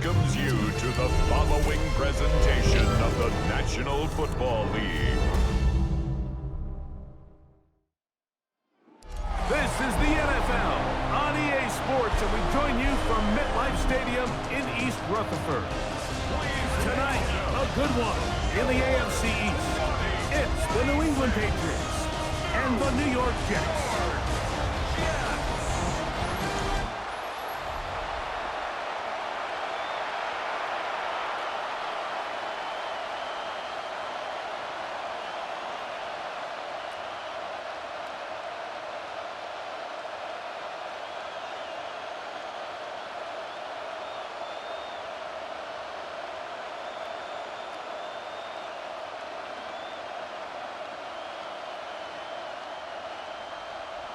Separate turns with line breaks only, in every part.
welcomes you to the following presentation of the National Football League.
This is the NFL on EA Sports, and we join you from MetLife Stadium in East Rutherford. Tonight, a good one in the AFC East. It's the New England Patriots and the New York Jets.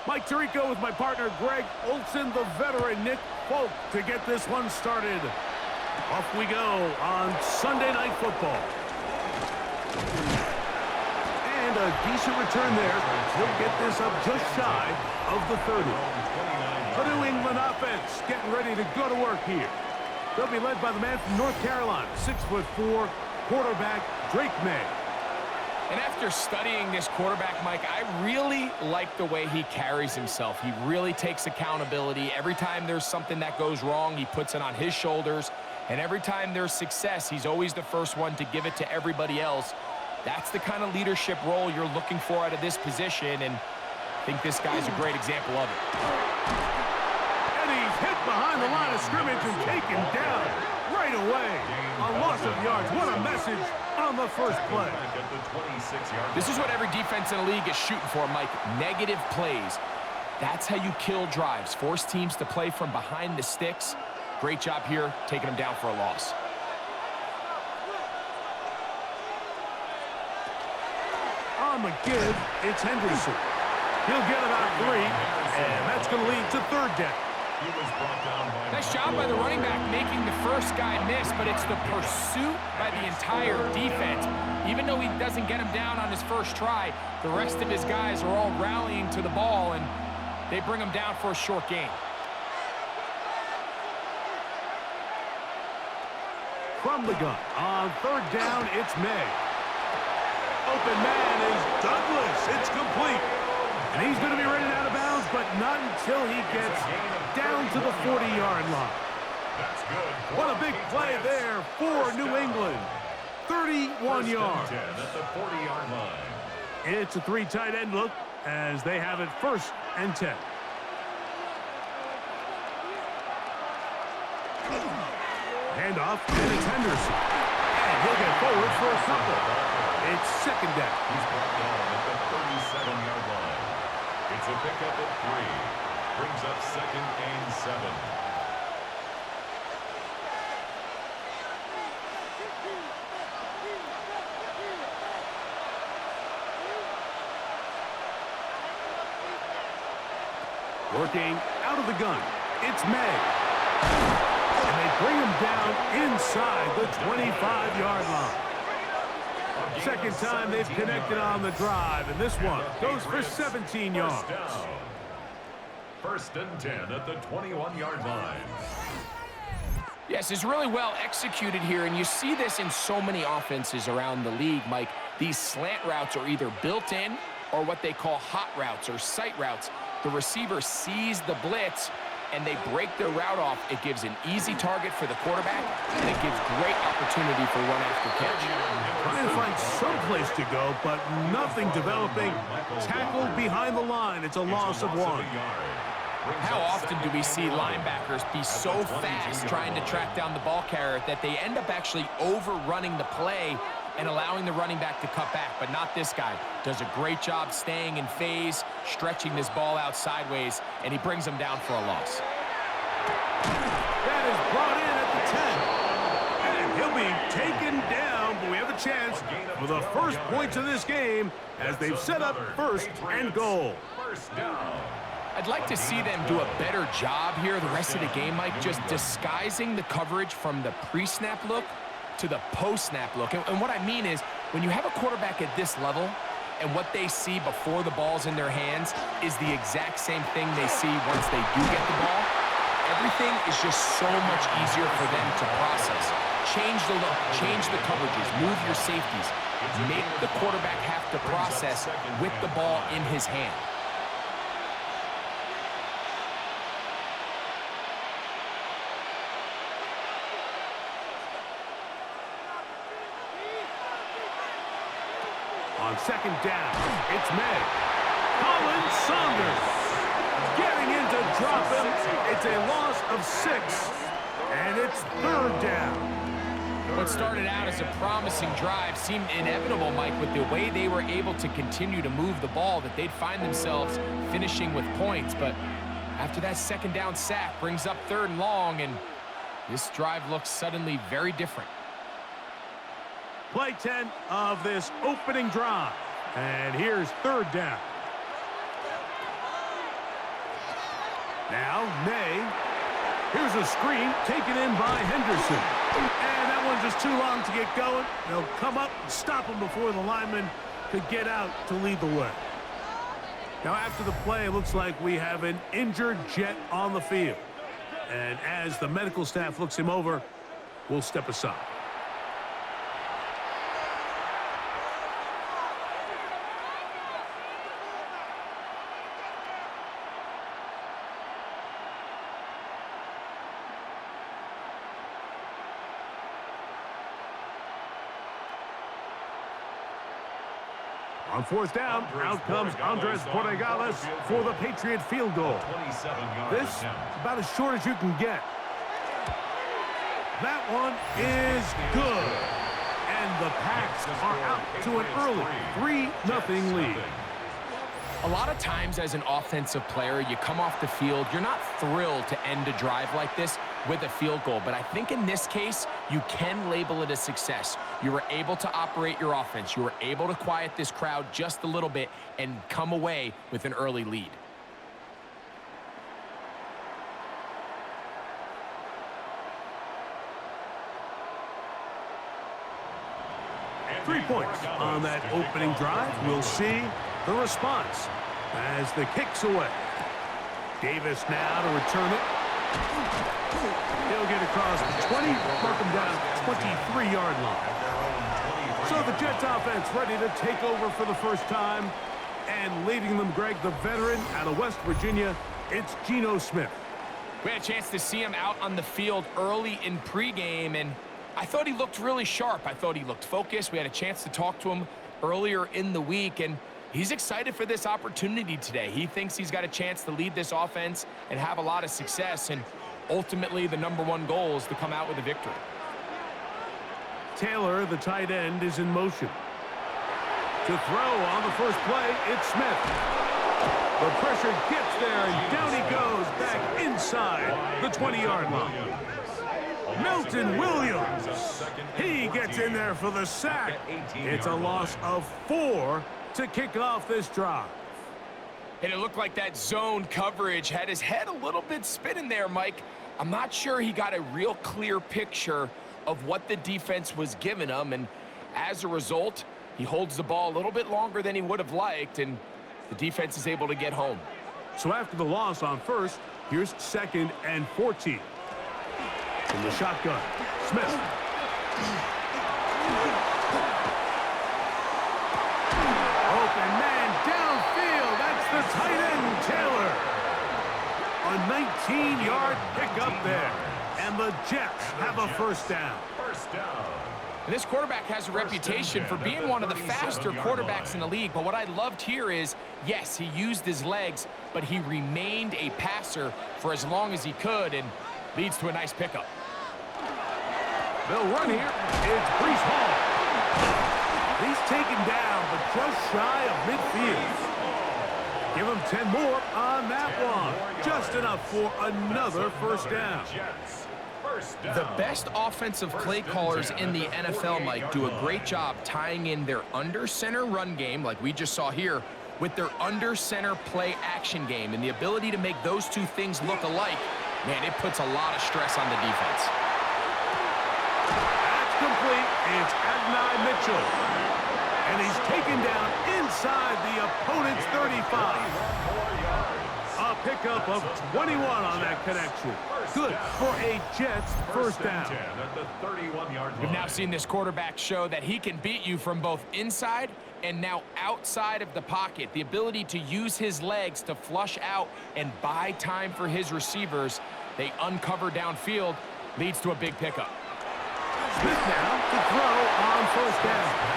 Mike Tirico with my partner Greg Olson, the veteran Nick Folk to get this one started. Off we go on Sunday Night Football. And a decent return there. He'll get this up just shy of the 30. The New England offense getting ready to go to work here. They'll be led by the man from North Carolina, 6'4", quarterback Drake May.
And after studying this quarterback, Mike, I really like the way he carries himself. He really takes accountability. Every time there's something that goes wrong, he puts it on his shoulders. And every time there's success, he's always the first one to give it to everybody else. That's the kind of leadership role you're looking for out of this position, and I think this guy's a great example of it.
And he's hit behind the line of scrimmage and taken down right away. A loss of yards. What a message on the first play.
This is what every defense in the league is shooting for, Mike. Negative plays. That's how you kill drives. Force teams to play from behind the sticks. Great job here, taking them down for a loss.
On the give, it's Henderson. He'll get about 3, and that's going to lead to third down.
Nice job by the running back making the first guy miss, but it's the pursuit by the entire defense. Even though he doesn't get him down on his first try, the rest of his guys are all rallying to the ball, and they bring him down for a short gain.
From the gun, on third down, it's May. Open man is Douglas. It's complete. And he's going to be running out of bounds, but not until he gets down to the 40-yard line. What a big play there for New England. 31 yards. It's a 3 tight end look as they have it 1st and 10. Handoff, and it's Henderson. And he'll get forward for a couple. It's 2nd down.
He's brought down at the 37-yard line. It's a pickup at 3. Brings up 2nd and 7.
Working out of the gun, it's May. And they bring him down inside the 25-yard line. Second time they've connected on the drive, and this one goes for 17 yards.
1st and 10 at the 21-yard line.
Yes, it's really well executed here, and you see this in so many offenses around the league, Mike. These slant routes are either built in or what they call hot routes or sight routes. The receiver sees the blitz, and they break their route off. It gives an easy target for the quarterback, and it gives great opportunity for run after catch.
Trying to find some place to go, but nothing developing. Tackled behind the line. It's a loss of 1.
How often do we see linebackers be so fast trying to track down the ball carrier that they end up actually overrunning the play and allowing the running back to cut back? But not this guy. Does a great job staying in phase, stretching this ball out sideways, and he brings him down for a loss.
That is brought in at the 10. And he'll be taken down, but we have a chance for the first points of this game as they've set up 1st and goal.
I'd like to see them do a better job here the rest of the game, Mike, just disguising the coverage from the pre-snap look to the post-snap look. And what I mean is, when you have a quarterback at this level and what they see before the ball's in their hands is the exact same thing they see once they do get the ball, everything is just so much easier for them to process. Change the look, change the coverages, move your safeties. Make the quarterback have to process with the ball in his hand.
On second down, it's May. Colin Saunders getting in to drop him. It's a loss of 6, and it's third down.
What started out as a promising drive seemed inevitable, Mike, with the way they were able to continue to move the ball, that they'd find themselves finishing with points. But after that second down sack brings up third and long, and this drive looks suddenly very different.
Play 10 of this opening drive. And here's third down. Now, May. Here's a screen taken in by Henderson. And that one's just too long to get going. They'll come up and stop him before the lineman could get out to lead the way. Now, after the play, it looks like we have an injured Jet on the field. And as the medical staff looks him over, we'll step aside. On fourth down, out comes Andres Borregales for the Patriot field goal. This is about as short as you can get. That one is good. And the Pats are out to an early 3-0 lead.
A lot of times as an offensive player, you come off the field, you're not thrilled to end a drive like this with a field goal. But I think in this case, you can label it a success. You were able to operate your offense. You were able to quiet this crowd just a little bit and come away with an early lead.
Three points on that opening drive. We'll see the response as the kick's away. Davis now to return it. He'll get across the 20, mark him down 23-yard line. So the Jets offense ready to take over for the first time, and leading them, Greg, the veteran out of West Virginia, it's Geno Smith.
We had a chance to see him out on the field early in pregame, and I thought he looked really sharp. I thought he looked focused. We had a chance to talk to him earlier in the week, and he's excited for this opportunity today. He thinks he's got a chance to lead this offense and have a lot of success, and ultimately the #1 goal is to come out with a victory.
Taylor, the tight end, is in motion. To throw on the first play, it's Smith. The pressure gets there, and down he goes back inside the 20-yard line. Milton Williams, he gets in there for the sack. It's a loss of 4 to kick off this drive.
And it looked like that zone coverage had his head a little bit spinning there, Mike. I'm not sure he got a real clear picture of what the defense was giving him, and as a result, he holds the ball a little bit longer than he would have liked, and the defense is able to get home.
So after the loss on first, here's 2nd and 14. From the shotgun, Smith. Open man downfield. That's the tight end, Taylor. A 19-yard pickup there. And the Jets have a first down.
And this quarterback has a reputation for being one of the faster quarterbacks in the league. But what I loved here is, yes, he used his legs, but he remained a passer for as long as he could, and leads to a nice pickup.
They'll run here. It's Breece Hall. He's taken down, but just shy of midfield. Give him 10 more on that one. Just enough for another first down.
The best offensive play callers in the NFL, Mike, do a great job tying in their under-center run game, like we just saw here, with their under-center play action game. And the ability to make those two things look alike, man, it puts a lot of stress on the defense.
That's complete. It's Adonai Mitchell. And he's taken down inside the opponent's 35. A pickup of 21 on that connection. Good for a Jets first down.
At the 31-yard line.
We've now seen this quarterback show that he can beat you from both inside and now outside of the pocket. The ability to use his legs to flush out and buy time for his receivers. They uncover downfield, leads to a big pickup.
Smith now to throw on first down.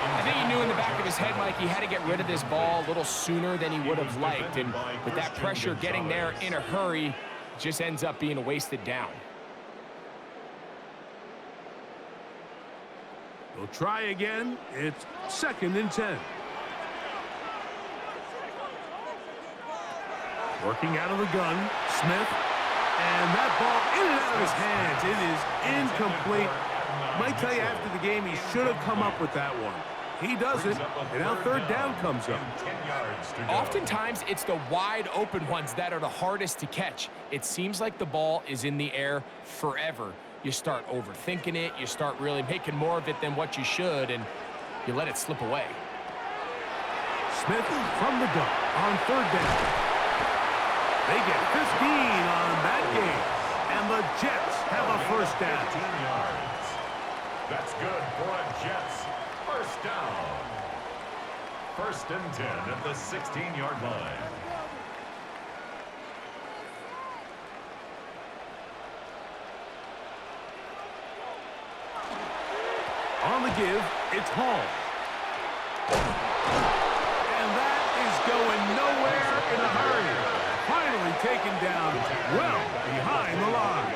I think he knew in the back of his head, Mike, he had to get rid of this ball a little sooner than he would have liked. And with that pressure getting there in a hurry, just ends up being a wasted down.
We'll try again. It's 2nd and 10. Working out of the gun, Smith. And that ball in and out of his hands. It is incomplete. Might tell you after the game he should have come up with that one. He doesn't, and now 3rd down comes up.
Oftentimes, it's the wide open ones that are the hardest to catch. It seems like the ball is in the air forever. You start overthinking it, you start really making more of it than what you should, and you let it slip away.
Smith from the gun on 3rd down. They get 15 on that game, and the Jets have a first down.
15 yards. That's good for a Jets first down. 1st and 10 at the 16-yard line.
On the give, it's Hall. And that is going nowhere in a hurry. Finally taken down well behind the line.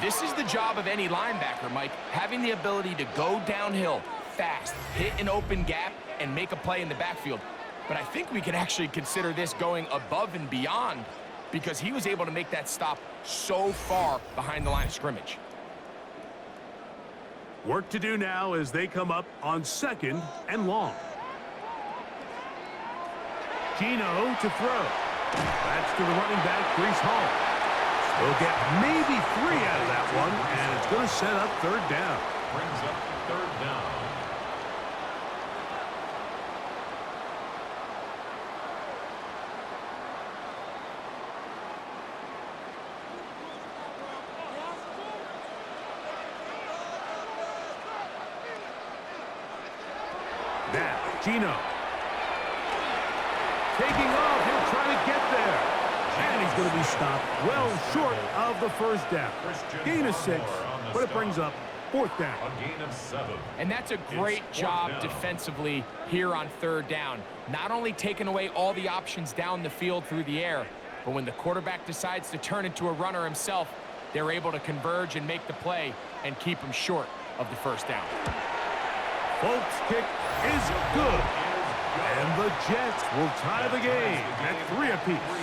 This is the job of any linebacker, Mike, having the ability to go downhill fast, hit an open gap, and make a play in the backfield. But I think we can actually consider this going above and beyond because he was able to make that stop so far behind the line of scrimmage.
Work to do now as they come up on 2nd and long. Gino to throw. That's to the running back, Breece Hall. They'll get maybe 3 out of that one, and it's going to set up 3rd down.
Brings up 3rd down.
Now, Gino. Taking off, he'll try to get there. And he's going to be stopped well short of the first down. Gain of 6, but it brings up 4th down.
A gain of 7.
And that's a great job defensively here on 3rd down. Not only taking away all the options down the field through the air, but when the quarterback decides to turn into a runner himself, they're able to converge and make the play and keep him short of the first down.
Folks' kick is good. And the Jets will tie the game at 3 apiece.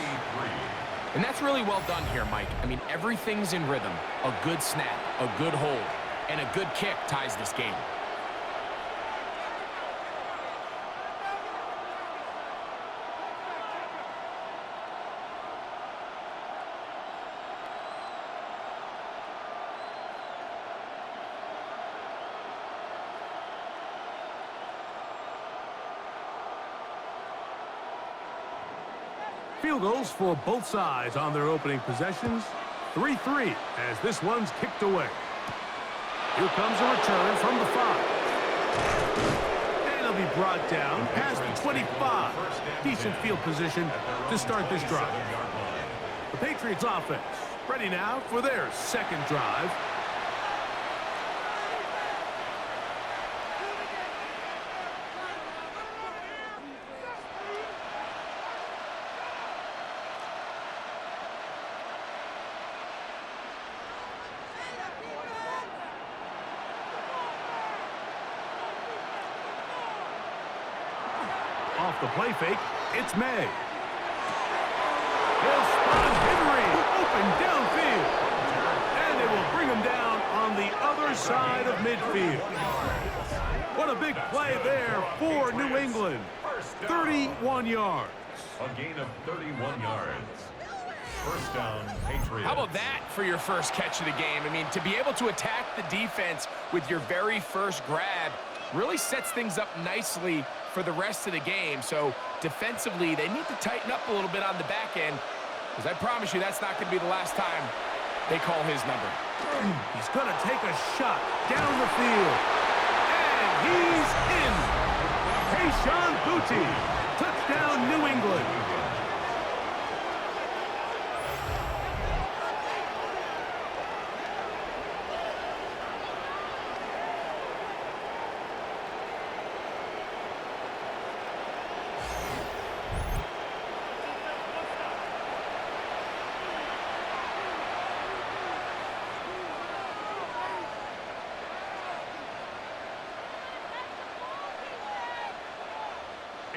And that's really well done here, Mike. I mean, everything's in rhythm. A good snap, a good hold, and a good kick ties this game.
Field goals for both sides on their opening possessions. 3-3 as this one's kicked away. Here comes a return from the 5. And it'll be brought down past the 25. Decent field position to start this drive. The Patriots offense ready now for their 2nd drive. Off the play fake, it's May. They'll spot Henry open downfield. And they will bring him down on the other side of midfield. What a big play there for New England. 31 yards.
A gain of 31 yards. First down, Patriots.
How about that for your first catch of the game? I mean, to be able to attack the defense with your very first grab, really sets things up nicely for the rest of the game. So defensively, they need to tighten up a little bit on the back end, because I promise you that's not going to be the last time they call his number.
He's going to take a shot down the field. And he's in. Tayshaun Boutte. Touchdown, New England.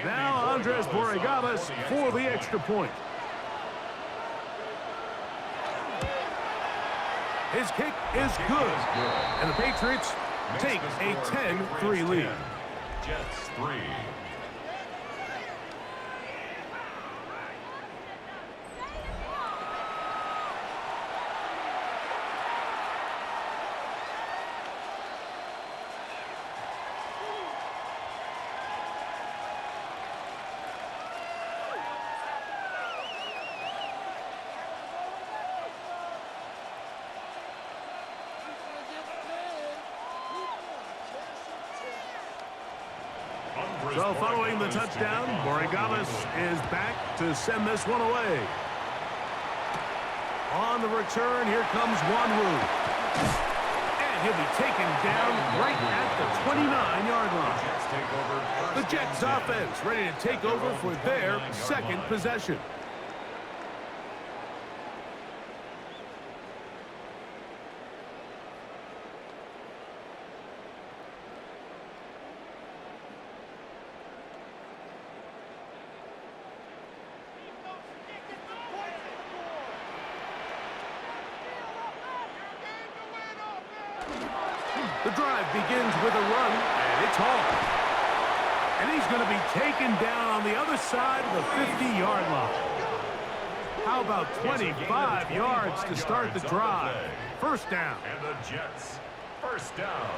Now Andres Borregamas for the extra point. His kick is good. And the Patriots take a 10-3 lead.
Jets 3.
So following the touchdown, Borregamas is back to send this one away. On the return, here comes Wanwu. And he'll be taken down right at the 29-yard line. The Jets offense ready to take over for their second possession. The drive begins with a run, and it's home. And he's going to be taken down on the other side of the 50-yard line. How about 25 yards to start the drive? First down.
And the Jets, first down.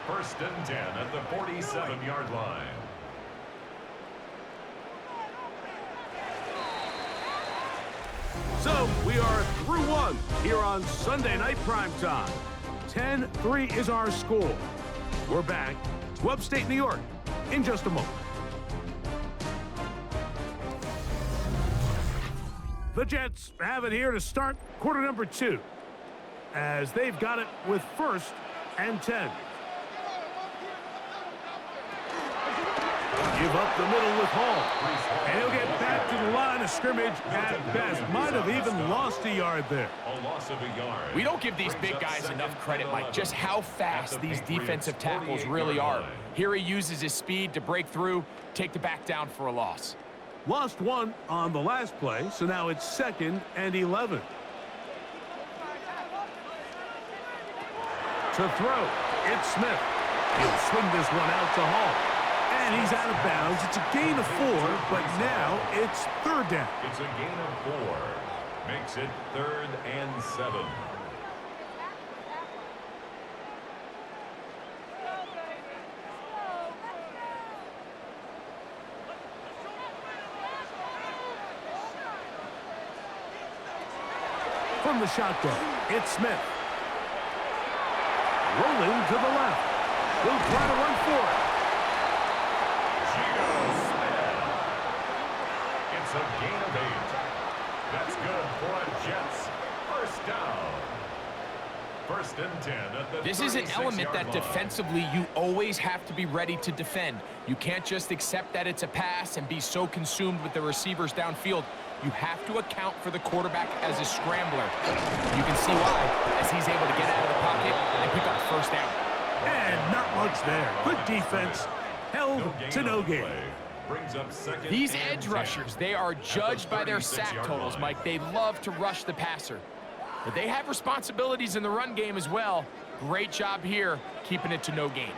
First and 10 at the 47-yard line.
So we are through one here on Sunday Night Primetime. 10-3 is our score. We're back to upstate New York in just a moment. The Jets have it here to start quarter number 2, as they've got it with first and 10. Give up the middle with Hall. And he'll get back to the line of scrimmage at best. Might have even lost a yard there.
A loss of a yard.
We don't give these big guys enough credit, Mike, just how fast these defensive tackles really are. Here he uses his speed to break through, take the back down for a loss.
Lost one on the last play, so now it's 2nd and 11. To throw, it's Smith. He'll swing this one out to Hall. And he's out of bounds. It's a gain of 4, but now it's 3rd down.
It's a gain of 4. Makes it 3rd and 7.
From the shotgun, it's Smith. Rolling to the left. He'll try to run for it.
It's a gain of 8. That's good for a Jets. First down. First and 10 at the
This is an element that
line.
defensively you always have to be ready to defend. You can't just accept that it's a pass and be so consumed with the receivers downfield. You have to account for the quarterback as a scrambler. You can see why, as he's able to get out of the pocket and pick up first down.
And not much there. Good defense. Held to no gain.
Brings up second.
These
and
edge
10
rushers, they are judged by their sack
36-yard
totals,
line.
Mike. They love to rush the passer. But they have responsibilities in the run game as well. Great job here, keeping it to no gain.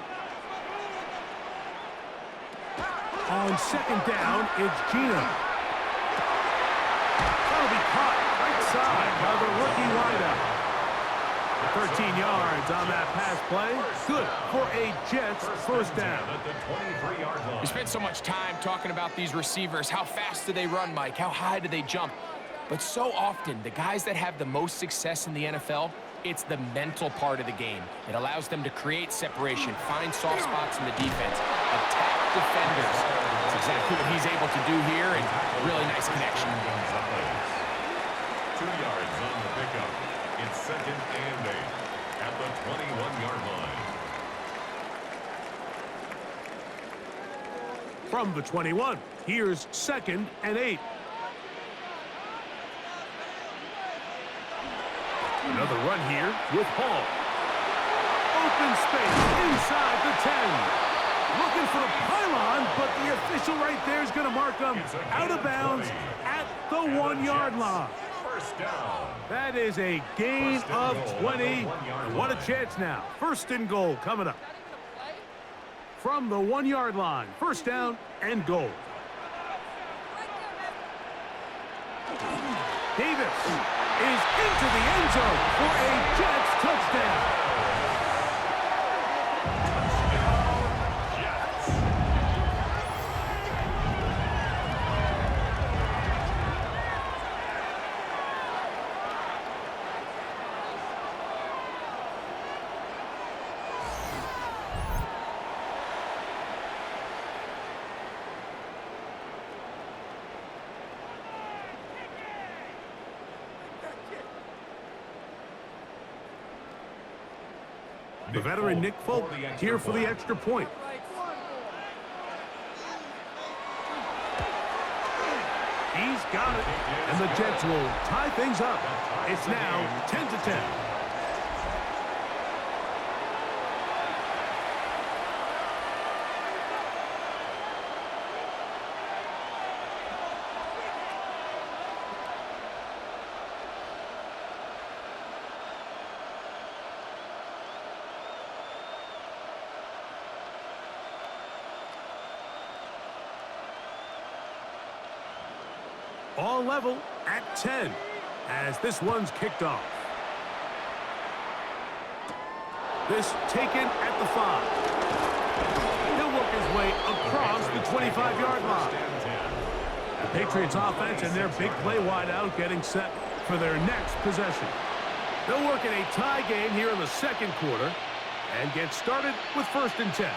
On 2nd down, it's Gino. That'll be caught right side by the rookie wideout. 13 yards on that pass play. Good for a Jets first down.
At the 23-yard line.
We spent so much time talking about these receivers. How fast do they run, Mike? How high do they jump? But so often, the guys that have the most success in the NFL, it's the mental part of the game. It allows them to create separation, find soft spots in the defense, attack defenders. That's exactly what he's able to do here, and really nice connection.
2 yards on the pickup. It's 2nd and 8 at the 21-yard line.
From the 21, here's 2nd and 8. Another run here with Hall. Open space inside the 10. Looking for the pylon, but the official right there is going to mark him out of bounds at the 1-yard line.
First down.
That is a gain of 20. And what a chance now. 1st and goal coming up. From the 1-yard line, 1st down and goal. Davis is into the end zone for a Jets touchdown. The veteran Nick Folk here for the extra point. He's got it, and the Jets will tie things up. It's now 10-10. All level at 10 as this one's kicked off. This taken at the 5. He'll work his way across the 25-yard line. The Patriots offense and their big play wideout getting set for their next possession. They'll work in a tie game here in the 2nd quarter and get started with 1st and 10.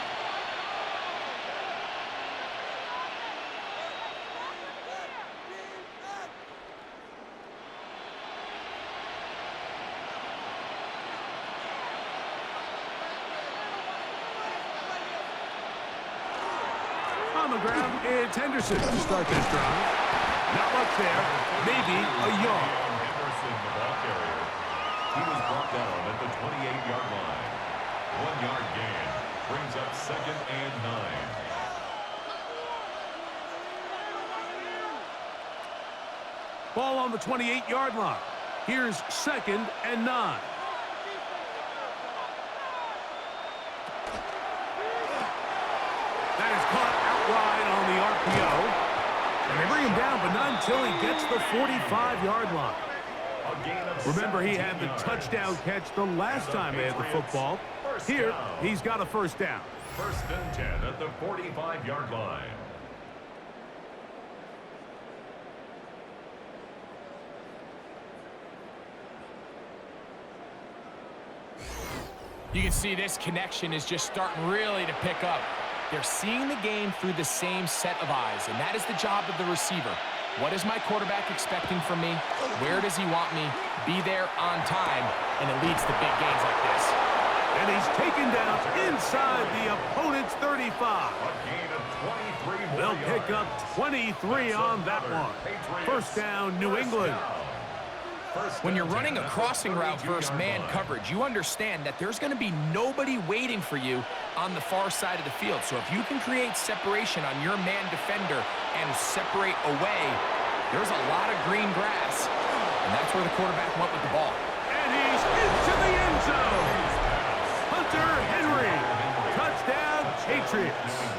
On the ground, it's Henderson to start this drive. Not much there, maybe a yard.
Henderson, the ball carrier. He was brought down at the 28-yard line. 1-yard gain brings up 2nd and 9.
Ball on the 28-yard line. Here's 2nd and 9. That is caught outright on the RPO. And they bring him down, but not until he gets the 45-yard line. Remember, he had the touchdown catch the last time they had the football. Here, he's got a 1st down.
1st and 10 at the 45-yard line.
You can see this connection is just starting really to pick up. They're seeing the game through the same set of eyes, and that is the job of the receiver. What is my quarterback expecting from me? Where does he want me? Be there on time, and it leads to big gains like this.
And he's taken down inside the opponent's 35.
A gain of 23 more
They'll pick
yards.
up 23 on that one. 1st down, New England.
When you're running a crossing route versus man coverage, you understand that there's going to be nobody waiting for you on the far side of the field. So if you can create separation on your man defender and separate away, there's a lot of green grass. And that's where the quarterback went with the ball.
And he's into the end zone. Hunter Henry. Touchdown, Patriots.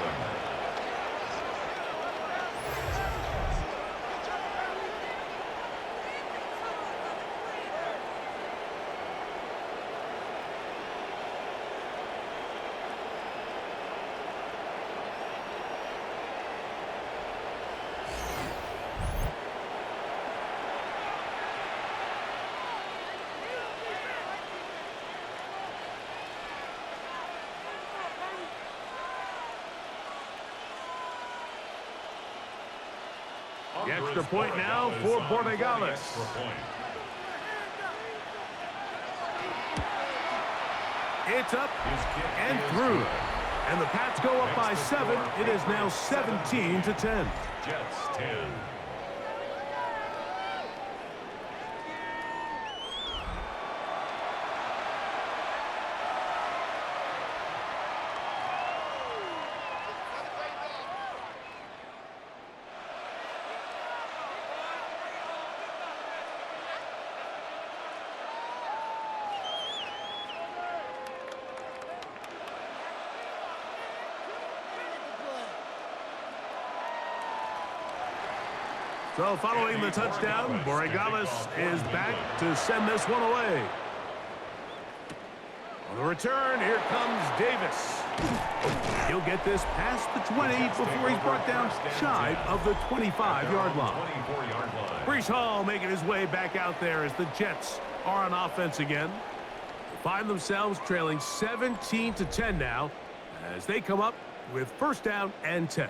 The extra point now for Borregales. It's up and through. And the Pats go up by 7. It is now 17-10.
Jets 10.
So following the touchdown, Borregales is back to send this one away. On the return, here comes Davis. He'll get this past the 20 before he's brought down shy of the 25-yard line. Breece Hall making his way back out there as the Jets are on offense again. They find themselves trailing 17-10 now as they come up with first down and 10.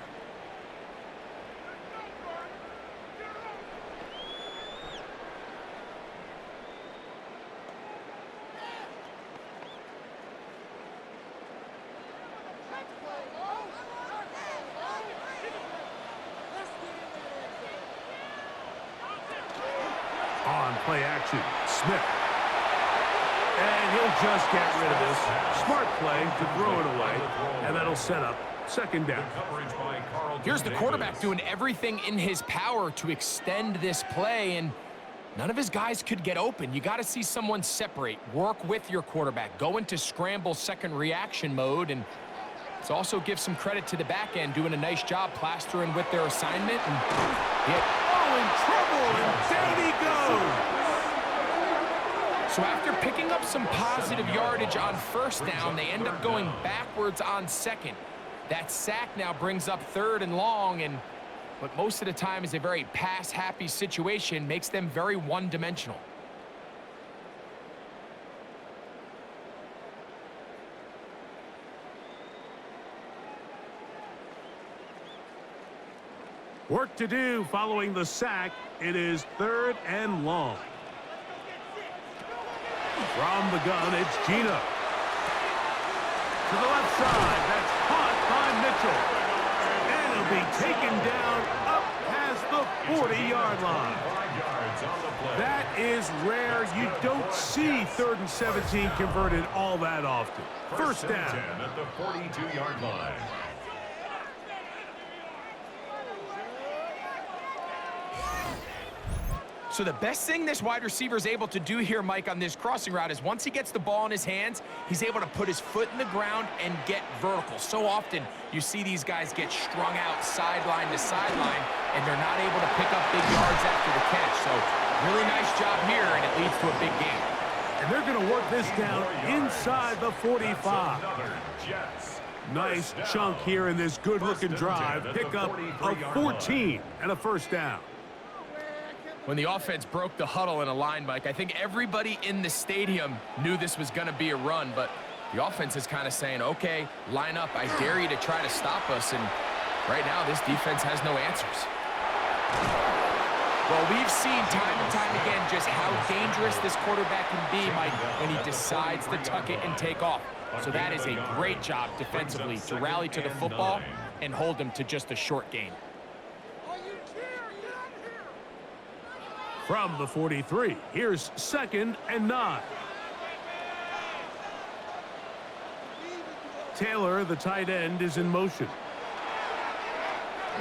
On play action, Smith. And he'll just get rid of this. Smart play to throw it away, and that'll set up second down.
Here's the quarterback doing everything in his power to extend this play, and none of his guys could get open. You got to see someone separate, work with your quarterback, go into scramble second reaction mode, and let's also give some credit to the back end doing a nice job plastering with their assignment. And
in trouble, and down he goes.
So after picking up some positive yardage on first down, they end up going backwards on second. That sack now brings up third and long, and what most of the time is a very pass-happy situation makes them very one-dimensional.
Work to do following the sack. It is third and long. From the gun, it's Gino. To the left side, that's caught by Mitchell. And he'll be taken down up past the 40-yard line. That is rare. You don't see 3rd and 17 converted all that often. First down.
At the 42-yard line.
So the best thing this wide receiver is able to do here, Mike, on this crossing route is once he gets the ball in his hands, he's able to put his foot in the ground and get vertical. So often you see these guys get strung out sideline to sideline, and they're not able to pick up big yards after the catch. So really nice job here, and it leads to a big gain.
And they're going to work this down inside the 45. Nice chunk here in this good-looking drive. Pick up of 14 and a first down.
When the offense broke the huddle in a line, Mike, I think everybody in the stadium knew this was going to be a run, but the offense is kind of saying, okay, line up. I dare you to try to stop us, and right now this defense has no answers. Well, we've seen time and time again just how dangerous this quarterback can be, Mike, when he decides to tuck it and take off. So that is a great job defensively to rally to the football and hold him to just a short gain.
From the 43, here's 2nd and 9. Taylor, the tight end, is in motion.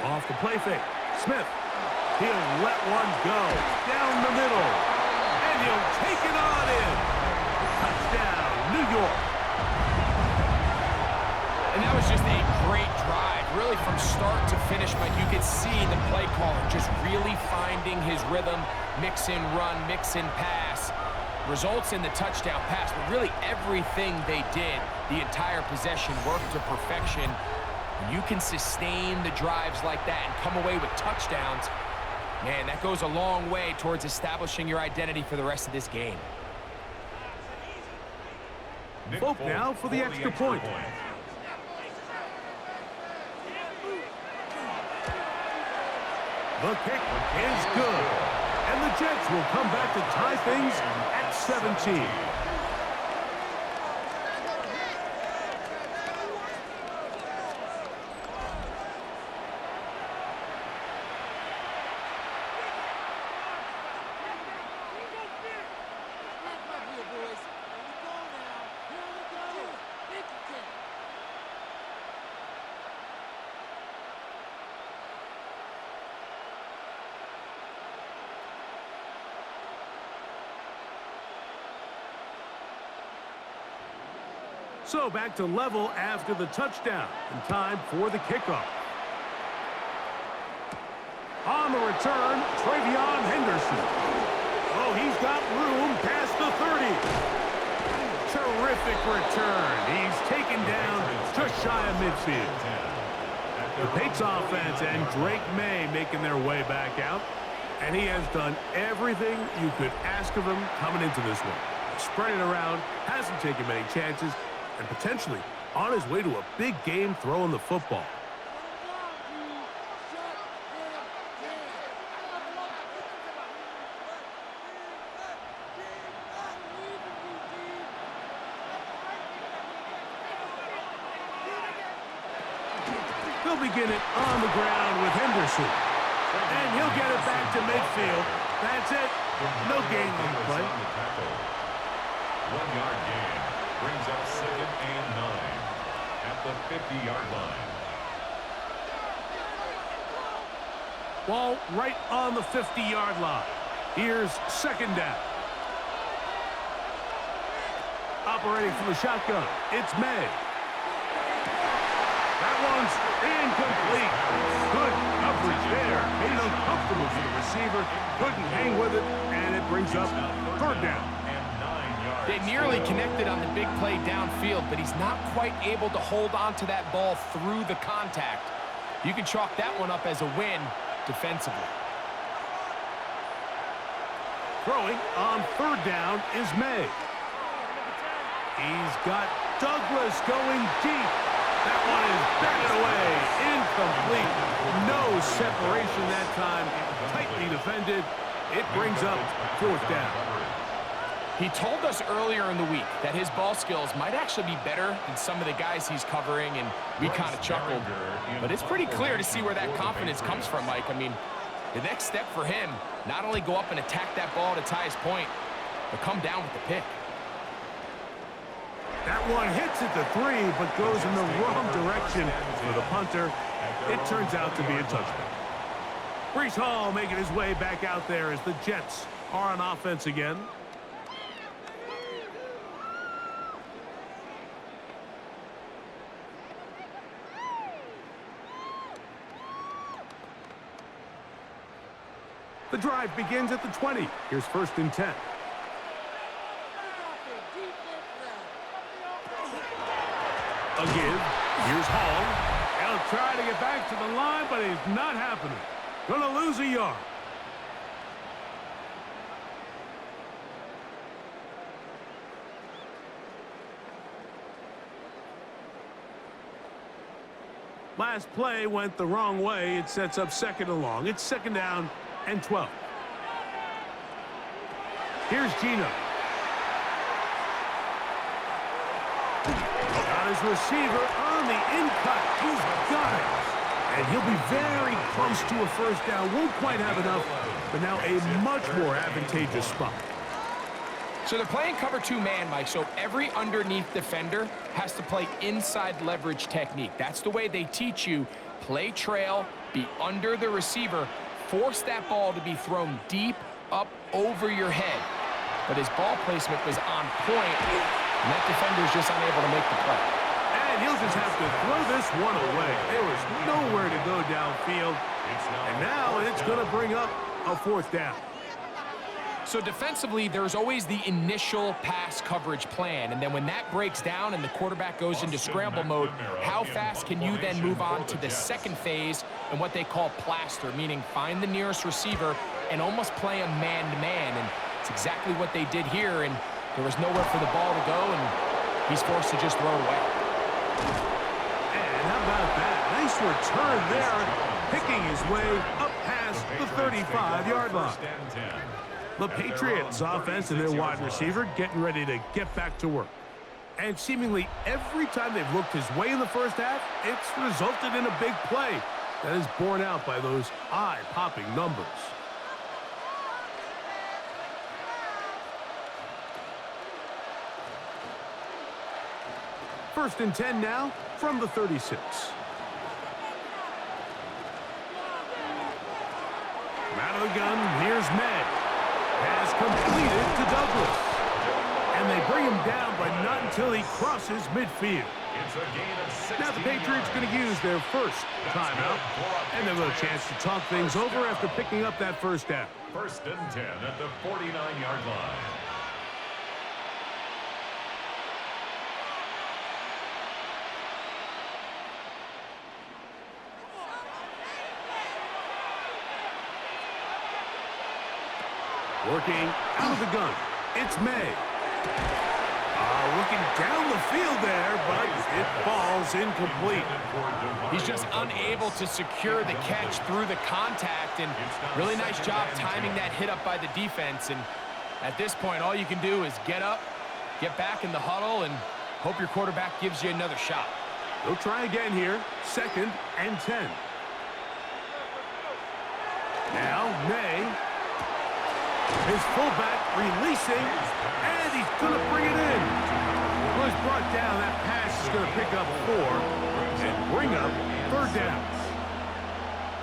Off the play fake. Smith. He'll let one go down the middle. And he'll take it on in. Touchdown, New York.
And that was just a great drive. Really from start to finish, Mike, you could see the play caller just really finding his rhythm. Mix in run, mix in pass. Results in the touchdown pass. But really everything they did, the entire possession, worked to perfection. When you can sustain the drives like that and come away with touchdowns, man, that goes a long way towards establishing your identity for the rest of this game.
Folk now for the extra point. The kick is good. And the Jets will come back to tie things at 17. So back to level after the touchdown, and time for the kickoff. On the return, Travion Henderson. Oh, he's got room past the 30. Terrific return. He's taken down just shy of midfield. The Patriots offense and Drake May making their way back out, and he has done everything you could ask of him coming into this one. Spread it around, hasn't taken many chances, and potentially on his way to a big game throwing the football. He'll begin it on the ground with Henderson. And he'll get it back to midfield. That's it. No gain on the play.
1 yard gain. Brings up 2nd and 9 at the 50-yard line.
Ball right on the 50-yard line. Here's 2nd down. Operating from the shotgun, it's May. That one's incomplete. Good coverage there. Made it uncomfortable for the receiver. Couldn't hang with it, and it brings up 3rd down.
They nearly connected on the big play downfield, but he's not quite able to hold on to that ball through the contact. You can chalk that one up as a win defensively.
Throwing on 3rd down is May. He's got Douglas going deep. That one is batted away. Incomplete. No separation that time. Tightly defended. It brings up 4th down.
He told us earlier in the week that his ball skills might actually be better than some of the guys he's covering, and we kind of chuckled. But it's pretty clear to see where that confidence comes from, Mike. I mean, the next step for him, not only go up and attack that ball to tie his point, but come down with the pick.
That one hits at the 3, but goes in the wrong direction for the punter. It turns out to be a touchdown. Breece Hall making his way back out there as the Jets are on offense again. The drive begins at the 20. Here's 1st and 10. A give. Here's Hall. He'll try to get back to the line, but it's not happening. Gonna lose a yard. Last play went the wrong way. It sets up 2nd and long. It's 2nd down and 12. Here's Gino. Got his receiver on the in-cut. He's got it. And he'll be very close to a 1st down. Won't quite have enough, but now a much more advantageous spot.
So they're playing cover 2 man, Mike, so every underneath defender has to play inside leverage technique. That's the way they teach you. Play trail, be under the receiver, force that ball to be thrown deep up over your head. But his ball placement was on point, and that defender's just unable to make the play.
And he'll just have to throw this one away. There was nowhere to go downfield, and now it's going to bring up a 4th down.
So defensively, there's always the initial pass coverage plan, and then when that breaks down and the quarterback goes into scramble mode, how fast can you then move on to the 2nd phase and what they call plaster, meaning find the nearest receiver and almost play him man-to-man, and it's exactly what they did here, and there was nowhere for the ball to go, and he's forced to just throw it away.
And how about that? Nice return there, picking his way up past the 35-yard line.
First and 10.
The
At their
Patriots
own
offense and their
36-yard
wide
line.
receiver getting ready to get back to work. And seemingly every time they've looked his way in the first half, it's resulted in a big play that is borne out by those eye-popping numbers. First and 10 now from the 36. Out of the gun, here's May. Has completed to Douglas. And they bring him down, but not until he crosses midfield.
It's a gain of 16
Now the Patriots
yards.
going to use their first
That's
timeout,
good for a
and they'll have a
Patriots.
chance to talk things
First
over
down.
after picking up that first down.
First and 10 at the 49-yard line.
Working out of the gun, it's May. Looking down the field there, but it falls incomplete.
He's just unable to secure the catch through the contact, and really nice job timing that hit up by the defense. And at this point, all you can do is get up, get back in the huddle, and hope your quarterback gives you another shot.
They'll try again here, second and 10. Now, May. His fullback releasing, and he's going to bring it in. Well, he's brought down. That pass is going to pick up 4 and bring up third down.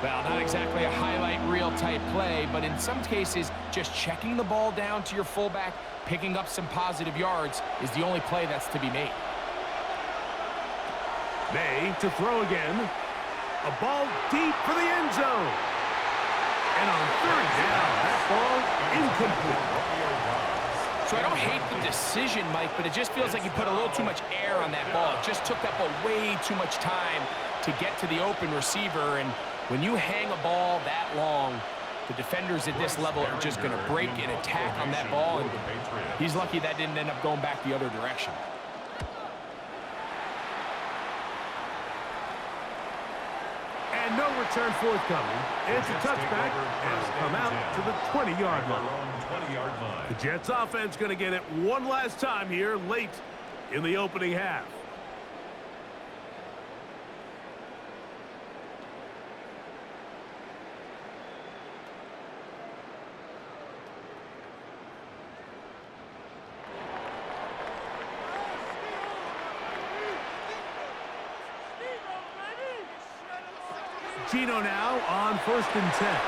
Well, not exactly a highlight reel type play, but in some cases, just checking the ball down to your fullback, picking up some positive yards is the only play that's to be made.
May to throw again. A ball deep for the end zone. And on third down, that ball incomplete.
So I don't hate the decision, Mike, but it just feels like you put a little too much air on that ball. It just took that ball way too much time to get to the open receiver. And when you hang a ball that long, the defenders at this level are just going to break and attack on that ball. And he's lucky that didn't end up going back the other direction.
And no return forthcoming. It's a touchback and it'll come out to the 20-yard line. The Jets offense going to get it one last time here late in the opening half. Gino now on first and 10.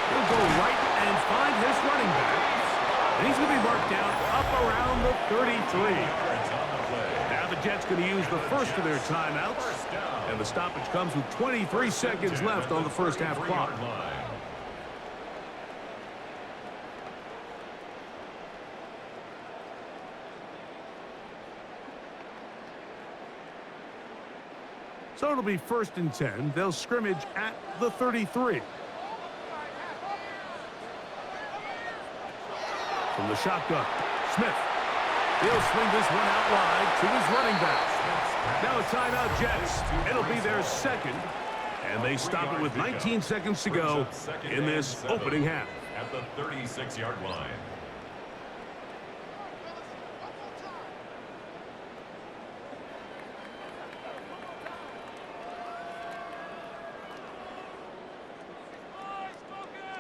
He'll go right and find his running back. And he's going to be marked down up around the 33. Now the Jets going to use the first of their timeouts. And the stoppage comes with 23 seconds left on the first half clock. So it'll be first and 10. They'll scrimmage at the 33. From the shotgun, Smith. He'll swing this one out wide to his running back. Now a timeout, Jets. It'll be their second. And they stop it with 19 seconds to go in this opening half.
At the 36-yard line.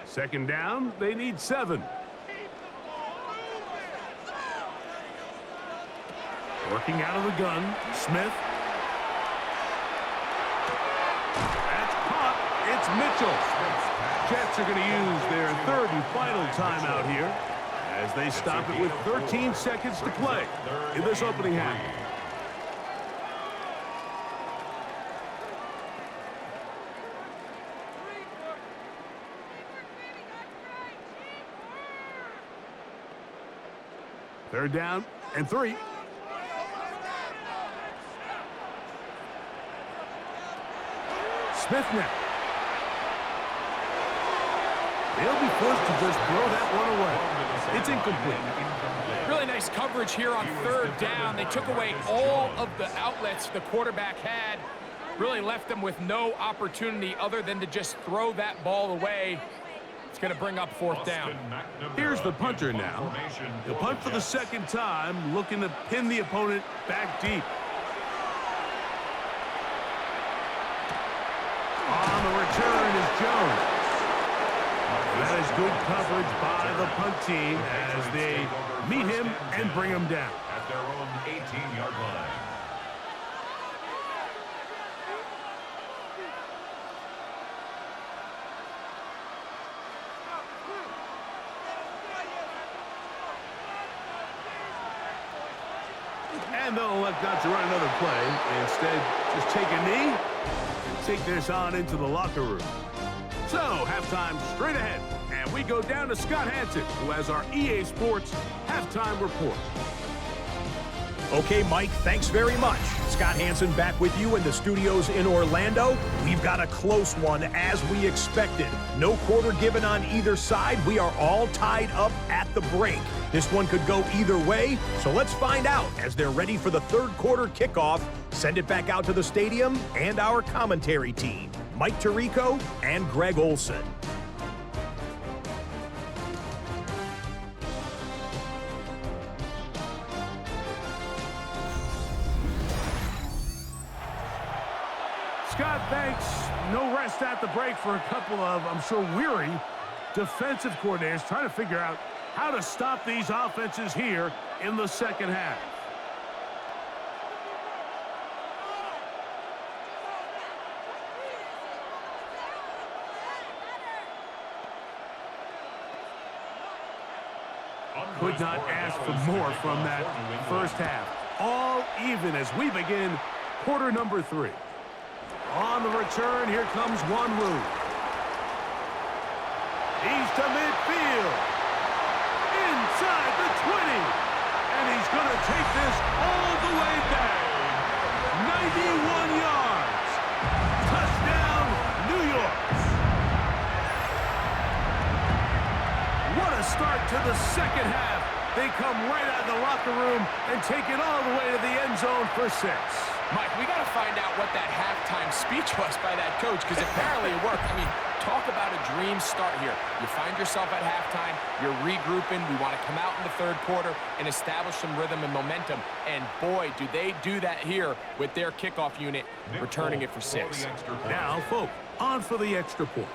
Second down, they need 7. Working out of the gun, Smith. That's caught. It's Mitchell. Jets are going to use their third and final timeout here as they stop it with 13 seconds to play in this opening half. Third down and 3. Smith now. They'll be forced to just throw that one away. It's incomplete.
Really nice coverage here on third down. They took away all of the outlets the quarterback had. Really left them with no opportunity other than to just throw that ball away. It's going to bring up fourth down.
Here's the punter now. He'll punt for the second time, looking to pin the opponent back deep. On the return is Jones. That is good coverage by the punt team as they meet him and bring him down.
At their own 18-yard line.
And they'll elect not to run another play. Instead, just take a knee and take this on into the locker room. So, halftime straight ahead. And we go down to Scott Hansen, who has our EA Sports halftime report.
Okay, Mike, thanks very much. Scott Hansen back with you in the studios in Orlando. We've got a close one as we expected. No quarter given on either side. We are all tied up at the break. This one could go either way, so let's find out as they're ready for the third quarter kickoff. Send it back out to the stadium and our commentary team, Mike Tirico and Greg Olson.
Scott, thanks. No rest at the break for a couple of, I'm sure, weary defensive coordinators trying to figure out how to stop these offenses here in the second half. Could not ask for more from that first half. All even as we begin quarter number 3. On the return, here comes Wanwu. He's to midfield. Inside the 20. And he's going to take this all the way back. 91 yards. Touchdown, New York. What a start to the second half. They come right out of the locker room and take it all the way to the end zone for 6.
Mike, we got to find out what that halftime speech was by that coach, because apparently it worked. I mean, talk about a dream start here. You find yourself at halftime, you're regrouping, we want to come out in the third quarter and establish some rhythm and momentum. And boy, do they do that here with their kickoff unit, returning it for 6.
Now, folks, on for the extra point.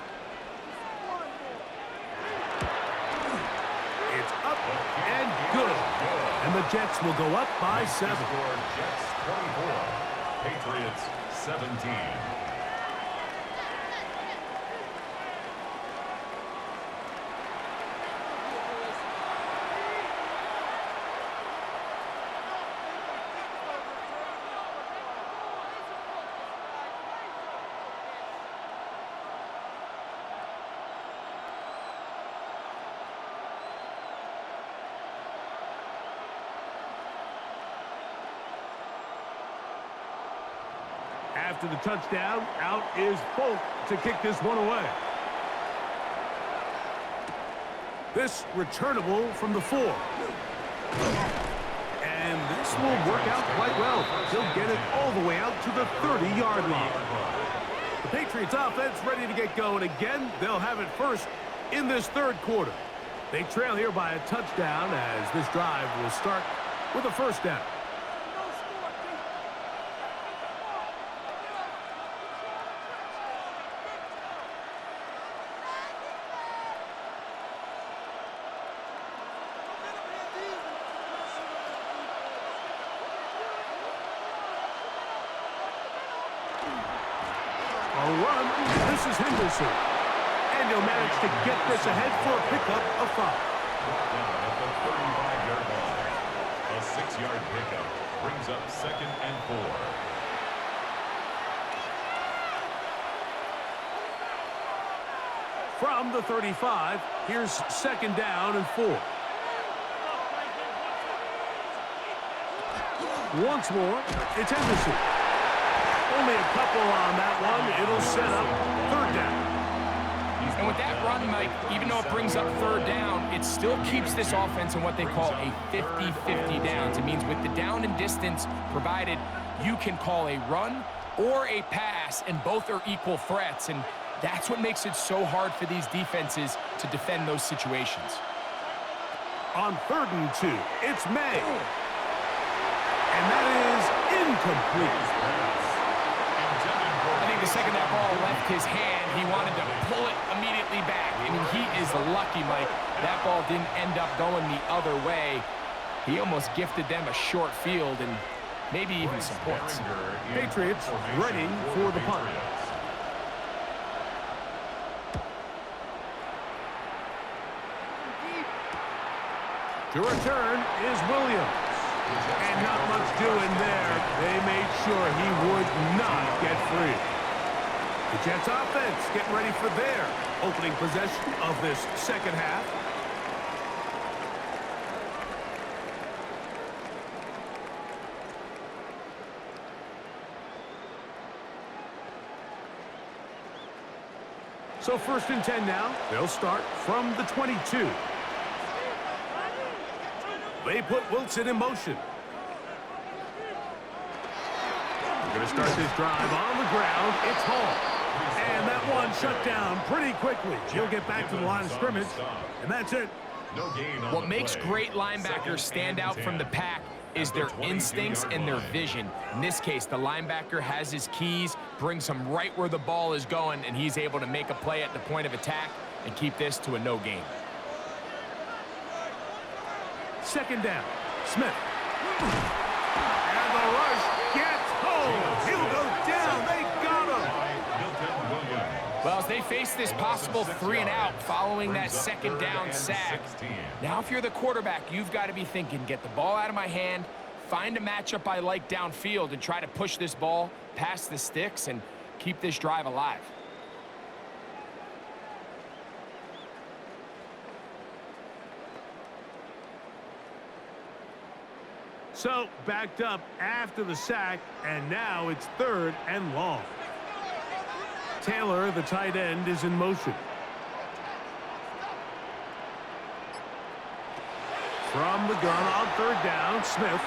It's up and good. And the Jets will go up by 7.
Jets 24. Patriots 17.
After the touchdown, out is Folk to kick this one away. This returnable from the 4. And this will work out quite well. He'll get it all the way out to the 30-yard line. The Patriots offense ready to get going again. They'll have it first in this third quarter. They trail here by a touchdown as this drive will start with a first down. A run. This is Henderson. And he'll manage to get this ahead for a pickup of 5.
Down at the 35-yard line. A 6-yard pickup brings up 2nd and 4.
From the 35, here's 2nd down and 4. Once more, it's Henderson. Only a couple on that one. It'll set up 3rd down.
And with that run, Mike, even though it brings up 3rd down, it still keeps this offense in what they call a 50-50 downs. It means with the down and distance provided, you can call a run or a pass, and both are equal threats. And That's what makes it so hard for these defenses to defend those situations.
On 3rd and 2, it's May. And that is incomplete.
I think the second that ball left his hand, he wanted to pull it immediately back. I mean, he is lucky, Mike. That ball didn't end up going the other way. He almost gifted them a short field and maybe even some points.
Patriots ready for the punt. To return is Williams. And not much doing there. They made sure he would not get free. The Jets offense getting ready for their opening possession of this second half. So 1st and 10 now. They'll start from the 22. They put Wilson in motion. We're going to start this drive on the ground. It's Hall. And that one shut down pretty quickly. He'll get back to the line of scrimmage, and that's it.
What makes great linebackers stand out from the pack is their instincts and their vision. In this case, the linebacker has his keys, brings him right where the ball is going, and he's able to make a play at the point of attack and keep this to a no gain.
2nd down. Smith. And the rush gets home. He'll go down. They got him.
Well, as they face this possible 3-and-out following that 2nd down sack, now if you're the quarterback, you've got to be thinking, get the ball out of my hand, find a matchup I like downfield, and try to push this ball past the sticks and keep this drive alive.
So, backed up after the sack, and now it's 3rd and long. Taylor, the tight end, is in motion. From the gun on 3rd down, Smith.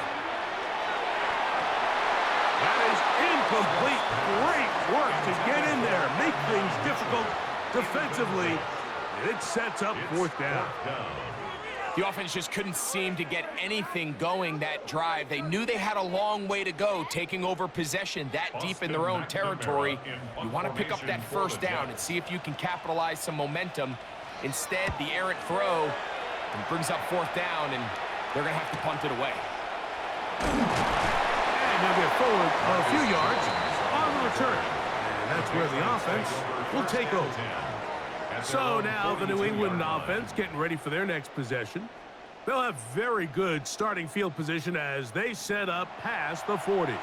That is incomplete. Great work to get in there, make things difficult defensively. And it sets up 4th down.
The offense just couldn't seem to get anything going that drive. They knew they had a long way to go, taking over possession that deep in their own territory. You want to pick up that 1st down and see if you can capitalize some momentum. Instead, the errant throw brings up 4th down, and they're going to have to punt it away.
And they'll get forward a few yards on the return. And that's where the offense will take over. So now the New England offense getting ready for their next possession. They'll have very good starting field position as they set up past the 40.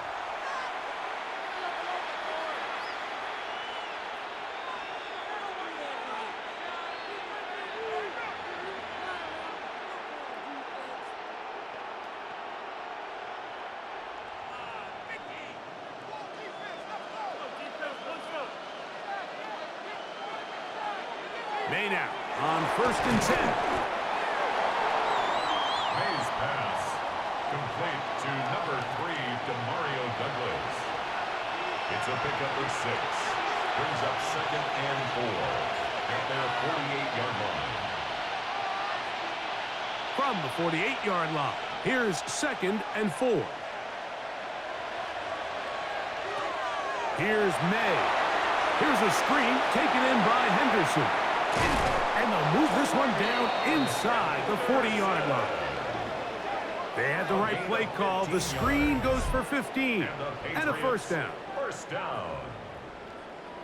May now on 1st and 10.
May's pass complete to number 3, Demario Douglas. It's a pickup of 6. Brings up 2nd and 4 at their 48-yard line.
From the 48-yard line, here's 2nd and 4. Here's May. Here's a screen taken in by Henderson. And they'll move this one down inside the 40-yard line. They had the right play call. The screen goes for 15 and a 1st down.
1st down.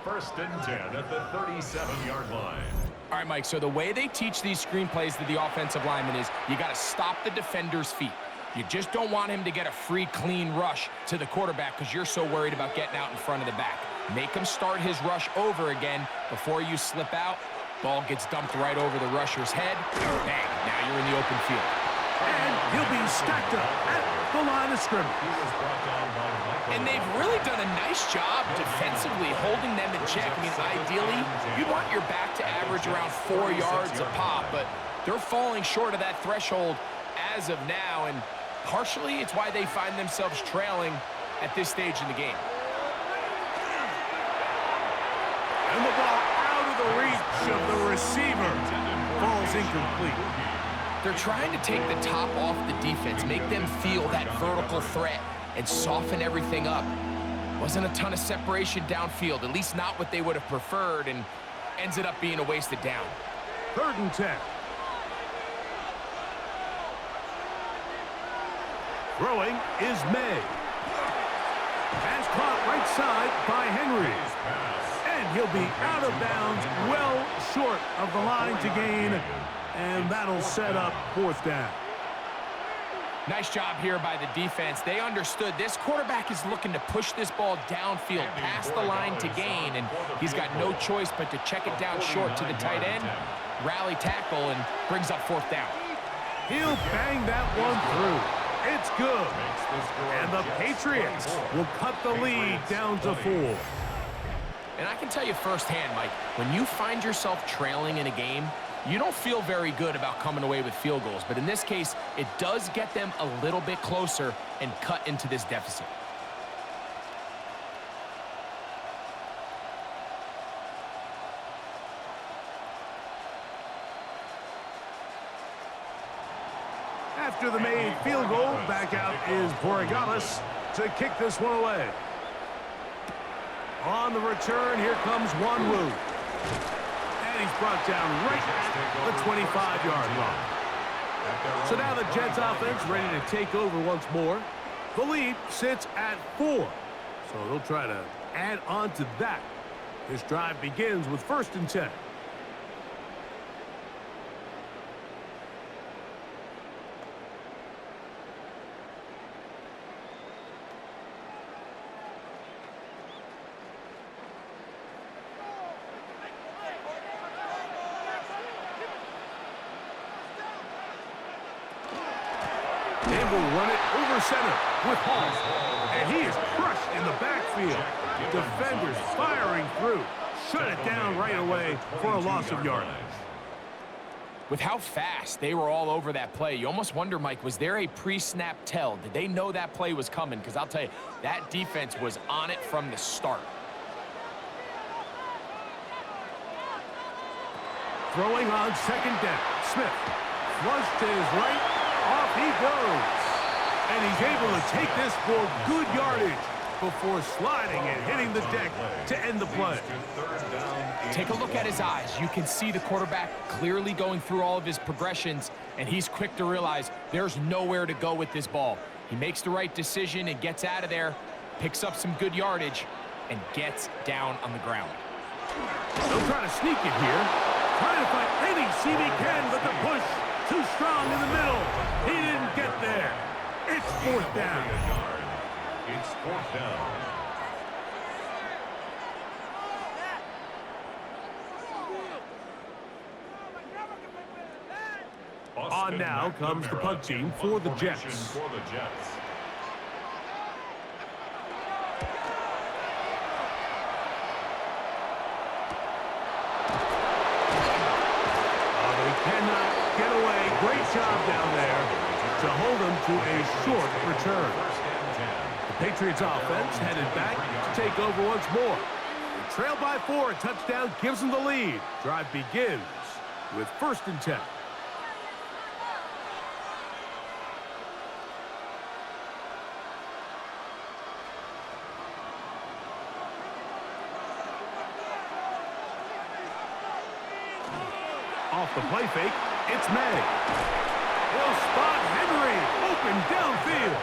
1st and 10 at the 37-yard line.
All right, Mike, so the way they teach these screen plays to the offensive lineman is you got to stop the defender's feet. You just don't want him to get a free, clean rush to the quarterback because you're so worried about getting out in front of the back. Make him start his rush over again before you slip out. Ball gets dumped right over the rusher's head. Bang, now you're in the open field.
And he'll be stacked up at the line of scrimmage.
And they've really done a nice job defensively holding them in check. I mean, ideally, you'd want your back to average around 4 yards a pop, but they're falling short of that threshold as of now, and partially it's why they find themselves trailing at this stage in the game.
And the ball receiver. Ball's incomplete.
They're trying to take the top off the defense, make them feel that vertical threat, and soften everything up. Wasn't a ton of separation downfield, at least not what they would have preferred, and ends it up being a wasted down.
3rd and 10. Throwing is May. Pass caught right side by Henry. And he'll be out of bounds, well short of the line to gain. And that'll set up 4th down.
Nice job here by the defense. They understood this quarterback is looking to push this ball downfield past the line to gain, and he's got no choice but to check it down short to the tight end, rally tackle, and brings up 4th down.
He'll bang that one through. It's good. And the Patriots will cut the lead down to 4.
And I can tell you firsthand, Mike, when you find yourself trailing in a game, you don't feel very good about coming away with field goals. But in this case, it does get them a little bit closer and cut into this deficit.
After the made field goal, back out is Borregales to kick this one away. On the return, here comes Wanwu. And he's brought down right at the 25-yard line. So now the Jets offense ready to take over once more. The lead sits at 4. So they'll try to add on to that. This drive begins with 1st and 10. And will run it over center with Hall. And he is crushed in the backfield. Defenders firing through. Shut it down right away for a loss of yardage.
With how fast they were all over that play, you almost wonder, Mike, was there a pre-snap tell? Did they know that play was coming? Because I'll tell you, that defense was on it from the start.
Throwing on 2nd down. Smith flushed to his right. Off he goes. And he's able to take this for good yardage before sliding and hitting the deck to end the play.
Take a look at his eyes. You can see the quarterback clearly going through all of his progressions, and he's quick to realize there's nowhere to go with this ball. He makes the right decision and gets out of there, picks up some good yardage, and gets down on the ground.
They'll try to sneak it here. Trying to find any seam he can, but the push too strong in the middle. He didn't get there. It's 4th down.
It's 4th down.
On now comes the punt team for the Jets. Cannot get away. Great job down there to hold them to a short return. The Patriots offense headed back to take over once more. They trail by 4. A touchdown gives them the lead. Drive begins with 1st and 10. Off the play fake, it's May. He'll spot Henry open downfield.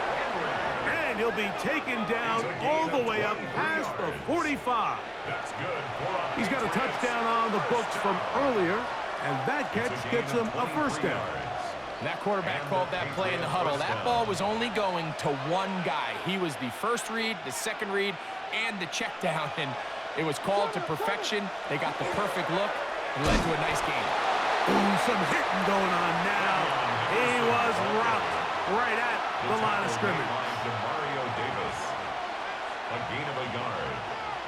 And he'll be taken down all the way up past the 45. He's got a touchdown on the books from earlier, and that catch gets him a 1st down.
That quarterback called that play in the huddle. That ball was only going to one guy. He was the first read, the second read, and the check down, and it was called to perfection. They got the perfect look and led to a nice game.
Ooh, some hitting going on now. He was rocked right at the line of scrimmage.
Mario Davis. A gain of a yard.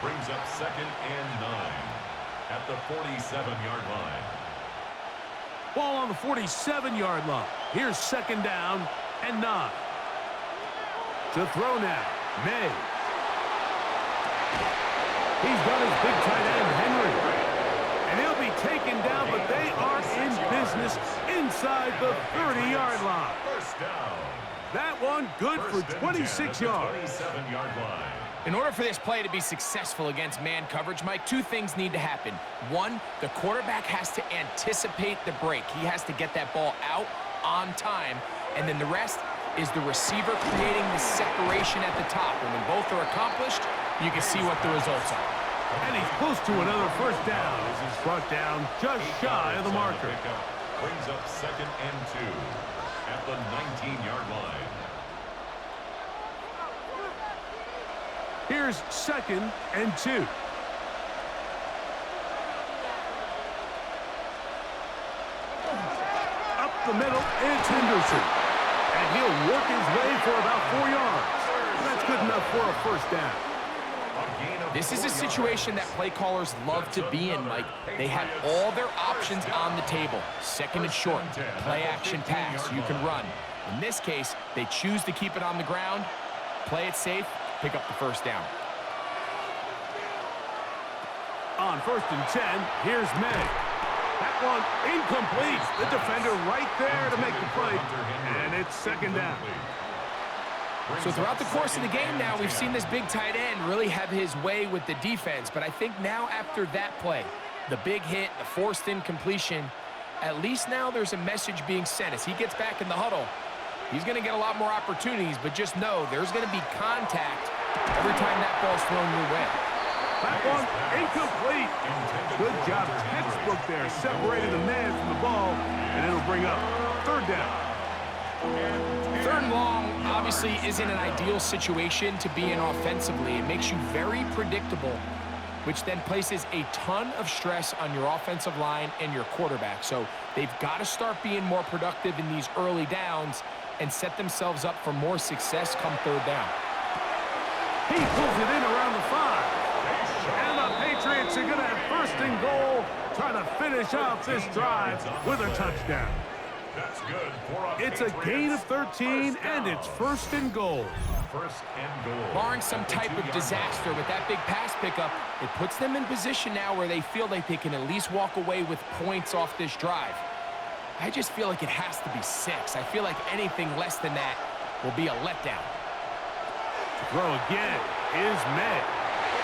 Brings up 2nd and 9 at the 47-yard line.
Ball on the 47-yard line. Here's 2nd down and 9. To throw now, May. He's got his big tight end, Henry. And he'll be taken down, but Douglas inside the 30-yard line.
First down.
That one good for
First and
26
10 at the
yards.
27-yard line.
In order for this play to be successful against man coverage, Mike, two things need to happen. One, the quarterback has to anticipate the break. He has to get that ball out on time. And then the rest is the receiver creating the separation at the top. And when both are accomplished, you can see what the results are.
And he's close to another first down as he's brought down just shy of the marker.
Brings up second and 2 at the 19-yard line.
Here's second and 2. Up the middle, it's Henderson. And he'll work his way for about 4 yards. That's good enough for a first down.
This is a situation that play callers love to be in, Mike. They have all their options on the table. Second and short, play action pass, you can run. In this case, they choose to keep it on the ground, play it safe, pick up the first down.
On first and 10, here's May. That one incomplete. The defender right there to make the play. And it's second down.
So throughout the course of the game now, we've seen this big tight end really have his way with the defense. But I think now after that play, the big hit, the forced incompletion, at least now there's a message being sent. As he gets back in the huddle, he's going to get a lot more opportunities, but just know there's going to be contact every time that ball's thrown your way.
That one incomplete. Good job, textbook there, separating the man from the ball, and it'll bring up third down.
Third and long obviously isn't an ideal situation to be in offensively. It makes you very predictable, which then places a ton of stress on your offensive line and your quarterback. So they've got to start being more productive in these early downs and set themselves up for more success come third down.
He pulls it in around the 5. And the Patriots are going to have first and goal, trying to finish off this drive with a touchdown.
That's good.
It's a gain of 13, and it's first and goal.
First and goal.
Barring some type of disaster with that big pass pickup, it puts them in position now where they feel like they can at least walk away with points off this drive. I just feel like it has to be 6. I feel like anything less than that will be a letdown.
To throw again is May.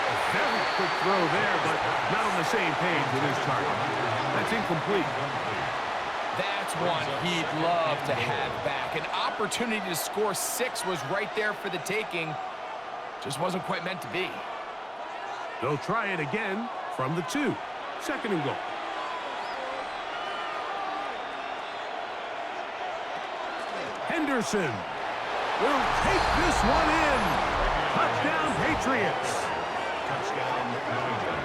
A very quick throw there, but not on the same page with his target. That's incomplete.
That's one he'd love to have back. An opportunity to score 6 was right there for the taking. Just wasn't quite meant to be.
They'll try it again from the 2. Second and goal. Henderson will take this one in. Touchdown, Patriots.
Touchdown, New England.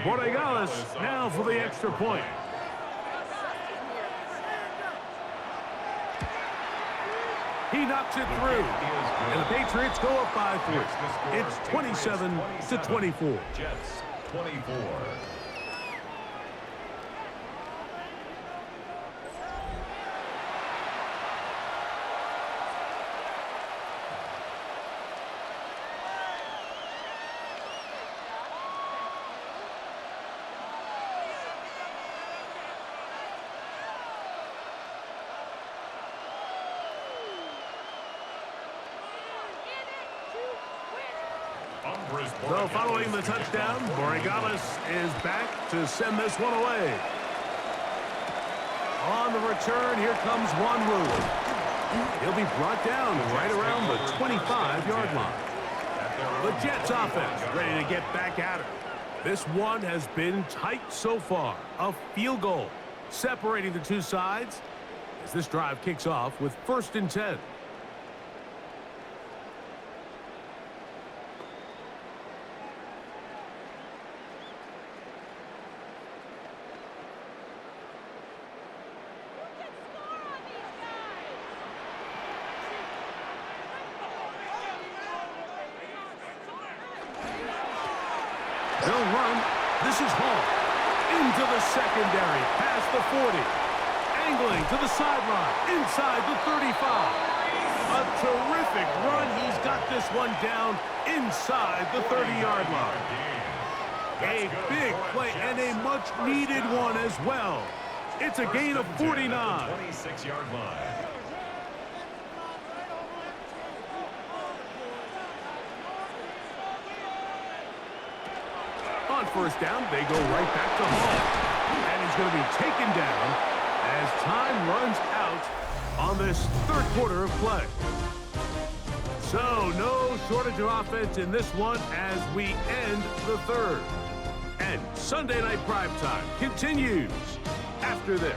Borregales now for the extra point. He knocks it through. And the Patriots go up by 3. It's 27-24.
Jets 24.
So following the touchdown, Borregales is back to send this one away. On the return, here comes Wanwu. He'll be brought down right around the 25-yard line. The Jets offense ready to get back at it. This one has been tight so far. A field goal separating the two sides as this drive kicks off with first and 10. This is Hall. Into the secondary, past the 40. Angling to the sideline, inside the 35. A terrific run. He's got this one down inside the 30-yard line. A big play and a much-needed one as well. It's a gain of 49.
26-yard line.
On first down, they go right back to Hall. And he's going to be taken down as time runs out on this third quarter of play. So, no shortage of offense in this one as we end the third. And Sunday Night Primetime continues after this.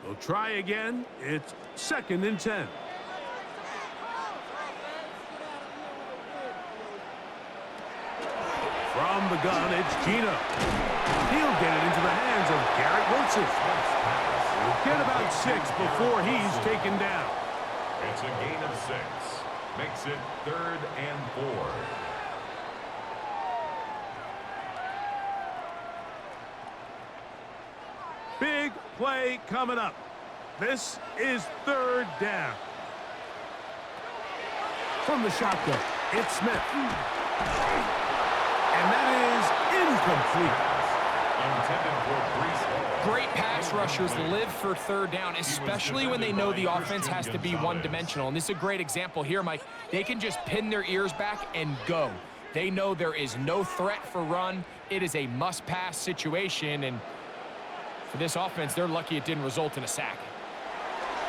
They'll try again. It's 2nd and 10. From the gun, it's Gino. He'll get it into the hands of Garrett Wilson. He'll get about 6 before he's taken down.
It's a gain of 6. Makes it 3rd and 4.
Big play coming up. This is 3rd down. From the shotgun, it's Smith. And that is incomplete.
Intended for Brees Hall.
Great pass rushers live for 3rd down, especially when they know the offense has to be one-dimensional. And this is a great example here, Mike. They can just pin their ears back and go. They know there is no threat for run. It is a must-pass situation, and for this offense, they're lucky it didn't result in a sack.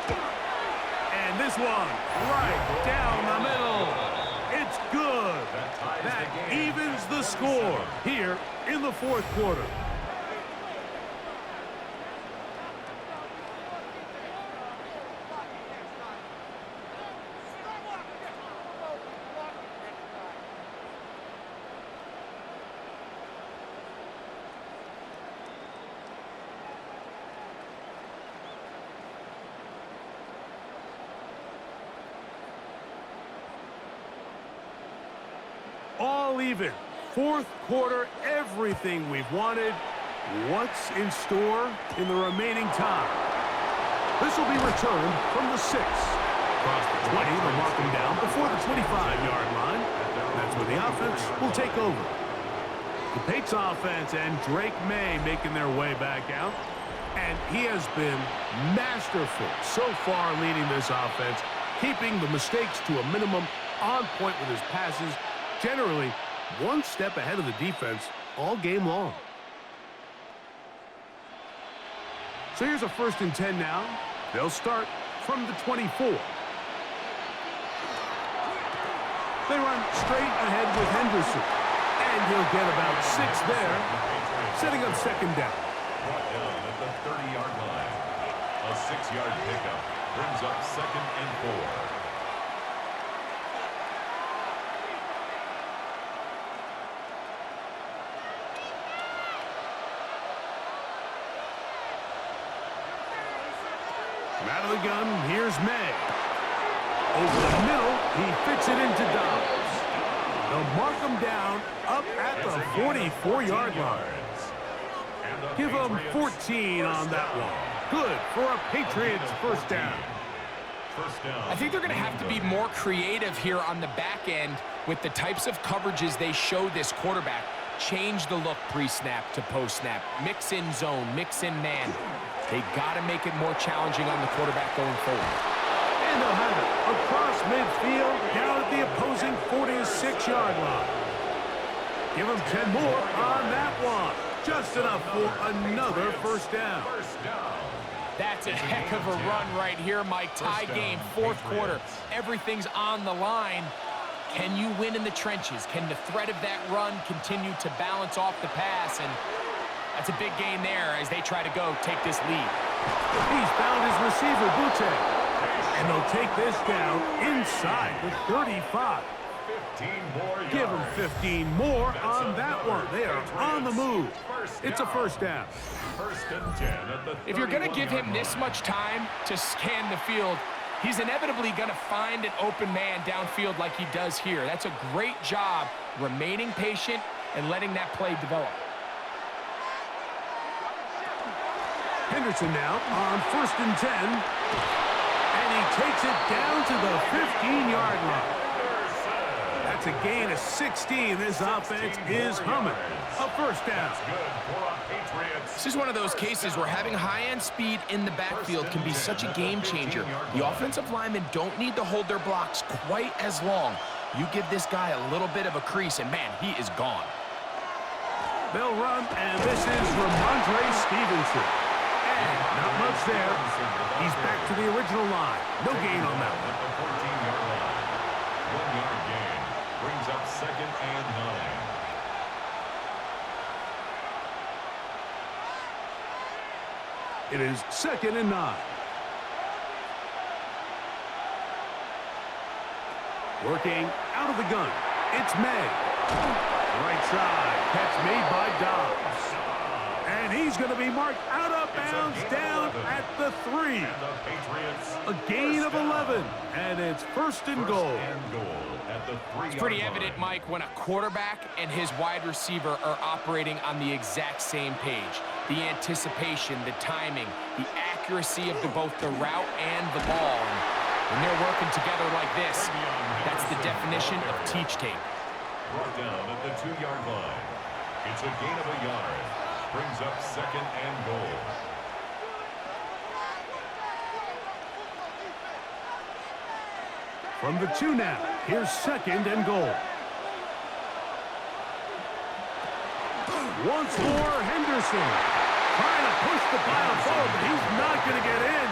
And this one, right down the middle. It's good. That evens the score here in the 4th quarter. All even. 4th quarter, everything we've wanted. What's in store in the remaining time? This will be returned from the 6. Across the 20, they'll mark him down before the 25-yard line. That's where the offense will take over. The Patriots offense and Drake May making their way back out. And he has been masterful so far leading this offense, keeping the mistakes to a minimum, on point with his passes, generally one step ahead of the defense all game long. So here's a 1st and 10 now. They'll start from the 24. They run straight ahead with Henderson. And he'll get about 6 there, setting up 2nd down.
Brought down at the 30-yard line. A 6-yard pickup brings up 2nd and 4.
Out of the gun, here's May. Over the middle, he fits it into Dobbs. They'll mark him down up at the 44-yard line. Give him 14 on that one. Good for a Patriots 1st down.
I think they're going to have to be more creative here on the back end with the types of coverages they show this quarterback. Change the look pre-snap to post-snap. Mix in zone, mix in man. They got to make it more challenging on the quarterback going forward.
And they'll have it across midfield, down at the opposing 46-yard line. Give them 10 more on that one. Just enough for another 1st down.
That's a heck of a run right here, Mike. Tie game, 4th quarter. Everything's on the line. Can you win in the trenches? Can the threat of that run continue to balance off the pass? And That's a big gain there as they try to go take this lead.
He's found his receiver, Butte. And they'll take this down inside the 35.
15 more yards.
Give them 15 more on that one. They are on the move. It's a first down.
First and 10 at the
If you're going to give him this much time to scan the field, he's inevitably going to find an open man downfield like he does here. That's a great job remaining patient and letting that play develop.
Henderson now on first and 10. And he takes it down to the 15-yard line. That's a gain of 16. This offense is humming. A first down.
This is one of those cases where having high-end speed in the backfield can be such a game changer. The offensive linemen don't need to hold their blocks quite as long. You give this guy a little bit of a crease, and man, he is gone.
They'll run, and this is Ramondre Stevenson. And not much there. He's back to the original line. No gain on that one.
14-yard line. 1-yard gain. Brings up second and 9.
It is second and 9. Working out of the gun. It's May. Right side. Catch made by Dobbs. And he's going to be marked out of bounds down at the 3.
And the Patriots.
A gain of 11. And it's first and goal.
At the 3-yard
It's pretty
line.
evident, Mike, when a quarterback and his wide receiver are operating on the exact same page. The anticipation, the timing, the accuracy of both the route and the ball. And when they're working together like this, that's the definition of teach tape.
Brought down at the 2-yard line. It's a gain of a yard. Brings up second and goal.
From the 2 now. Here's second and goal. Once more, Henderson. Trying to push the pile forward, but he's not going to get in.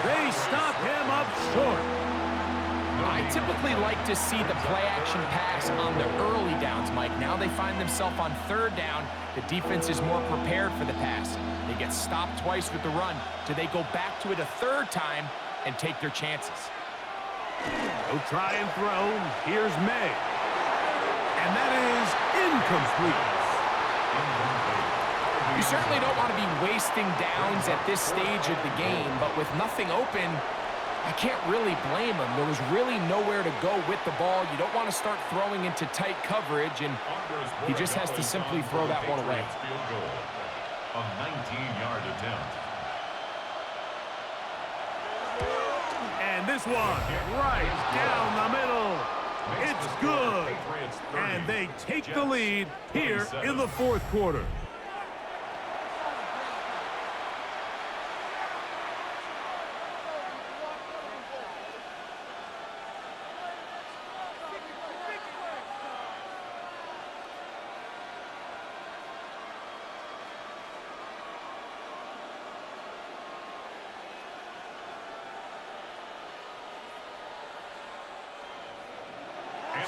They stop him up short.
I typically like to see the play-action pass on the early downs, Mike. Now they find themselves on third down. The defense is more prepared for the pass. They get stopped twice with the run. Do they go back to it a third time and take their chances?
They'll try and throw. Here's May. And that is incomplete.
You certainly don't want to be wasting downs at this stage of the game, but with nothing open, I can't really blame him. There was really nowhere to go with the ball. You don't want to start throwing into tight coverage, and he just has to simply throw that one away.
Field goal. A 19-yard attempt.
And this one right down the middle. It's good. And they take the lead here in the fourth quarter.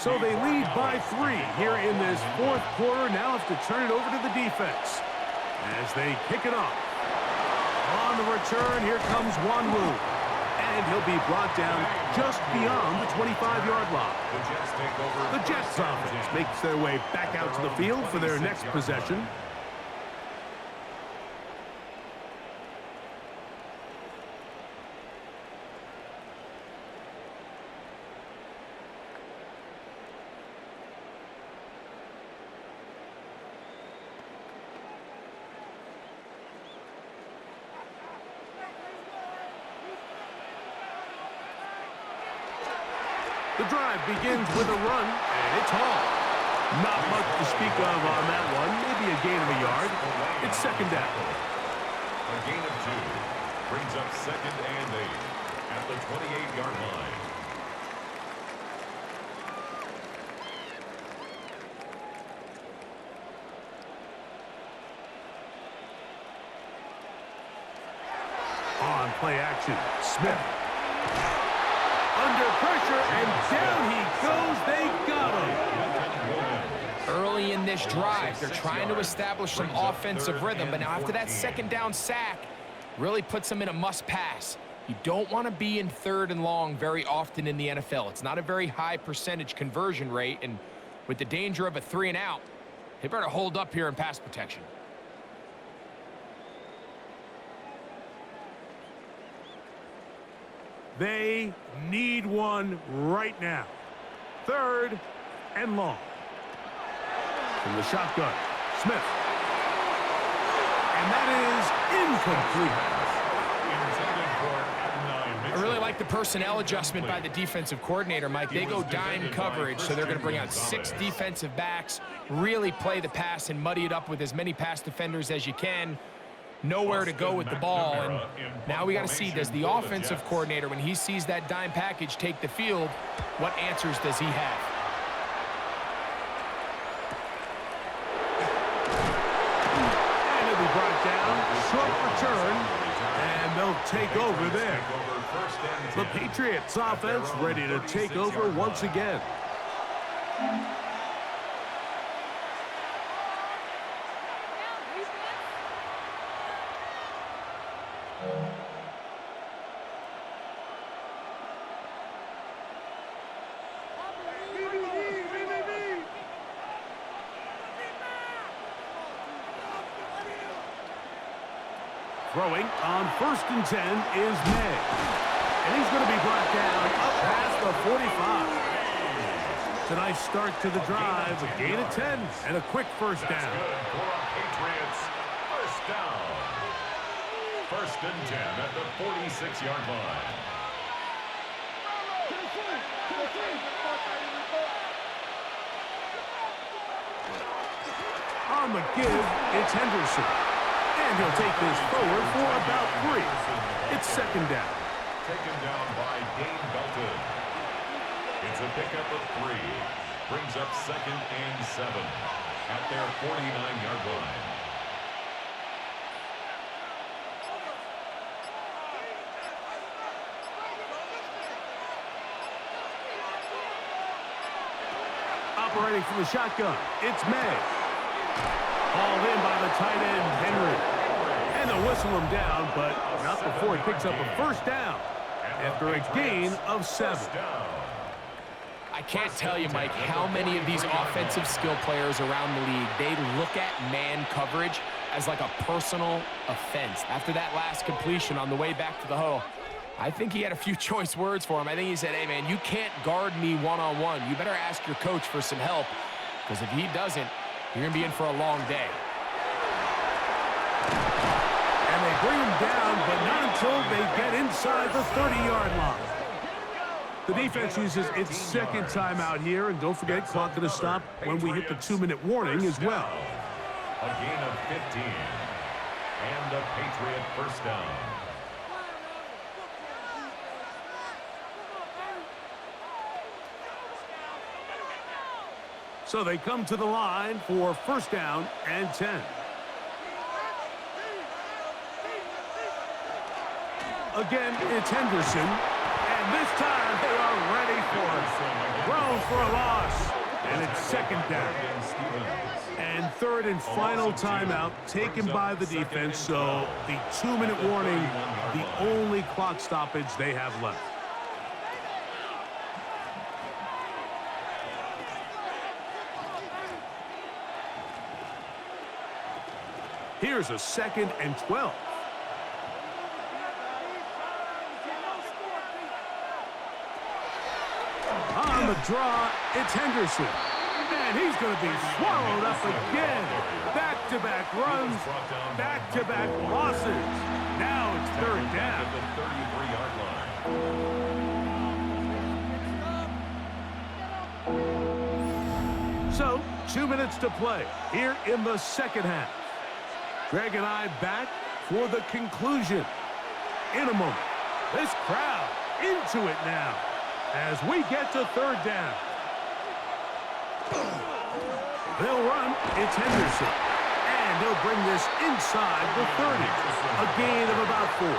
So they lead by 3 here in this fourth quarter. Now have to turn it over to the defense as they kick it off. On the return, here comes Wanwu. And he'll be brought down just beyond the 25-yard line. The Jets offense makes their way back out to the field for their next possession. The drive begins with a run, and it's Hall. Not much to speak of on that one. Maybe a gain of a yard. It's second down.
A gain of 2. Brings up second and 8 at the 28-yard line.
On play action, Smith. Under pressure, and down he goes. They got him.
Early in this drive. They're trying to establish some offensive rhythm, but now after that second down sack, really puts them in a must-pass. You don't want to be in 3rd and long very often in the NFL. It's not a very high percentage conversion rate, and with the danger of a 3-and-out, they better hold up here in pass protection.
They need one right now. 3rd and long. From the shotgun, Smith. And that is incomplete.
I really like the personnel adjustment by the defensive coordinator, Mike. They go dime coverage, so they're going to bring out 6 defensive backs, really play the pass and muddy it up with as many pass defenders as you can. Nowhere to go with the ball, and now we got to see, does the offensive coordinator, when he sees that dime package take the field, what answers does he have?
And it'll be brought down, short return, and they'll take over there. The Patriots offense ready to take over once again. Throwing on 1st and 10 is May. And he's going to be brought down up past the 45. It's a nice start to the drive, a gain of 10, and a quick first down.
Patriots, first down. 1st and 10 at the 46-yard line.
On the give, it's Henderson. And he'll take this forward for about 3. It's 2nd down.
Taken down by Dane Belton. It's a pickup of 3. Brings up 2nd and 7 at their 49-yard line.
Operating from the shotgun, it's May. Hauled in by the tight end, Henry. And they'll whistle him down, but not before he picks up a first down after a gain of 7.
I can't tell you, Mike, how many of these offensive skill players around the league, they look at man coverage as like a personal offense. After that last completion on the way back to the huddle, I think he had a few choice words for him. I think he said, hey, man, you can't guard me one-on-one. You better ask your coach for some help, because if he doesn't, you're going to be in for a long day.
And they bring him down, but not until they get inside the 30-yard line. The defense uses its 2nd timeout here, and don't forget, clock going to stop when we hit the 2-minute warning as well.
A gain of 15 and a Patriot first down.
So they come to the line for 1st down and 10. Again, it's Henderson. And this time they are ready for it. Thrown for a loss. And it's 2nd down. And 3rd and final timeout taken by the defense. So the 2-minute warning, the only clock stoppage they have left. Here's a 2nd and 12. On the draw, it's Henderson. And he's going to be swallowed up again. Back-to-back runs, back-to-back losses. Now it's 3rd down.
The 33-yard line.
So, 2 minutes to play here in the 2nd half. Greg and I back for the conclusion. In a moment, this crowd into it now as we get to 3rd down. They'll run. It's Henderson. And he'll bring this inside the 30. A gain of about 4.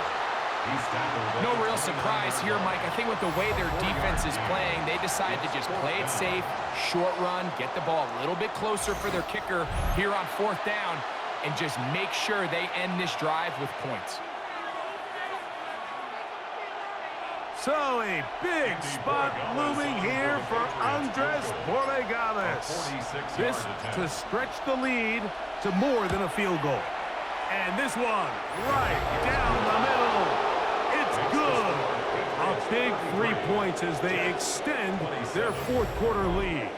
He's tackled.
No real surprise here, Mike. I think with the way their defense is playing, they decide to just play it safe, short run, get the ball a little bit closer for their kicker here on 4th down, and just make sure they end this drive with points.
So a big spot looming here for Andres Borregales. This to stretch the lead to more than a field goal. And this one right down the middle. It's good. A big 3 points as they extend their 4th quarter lead.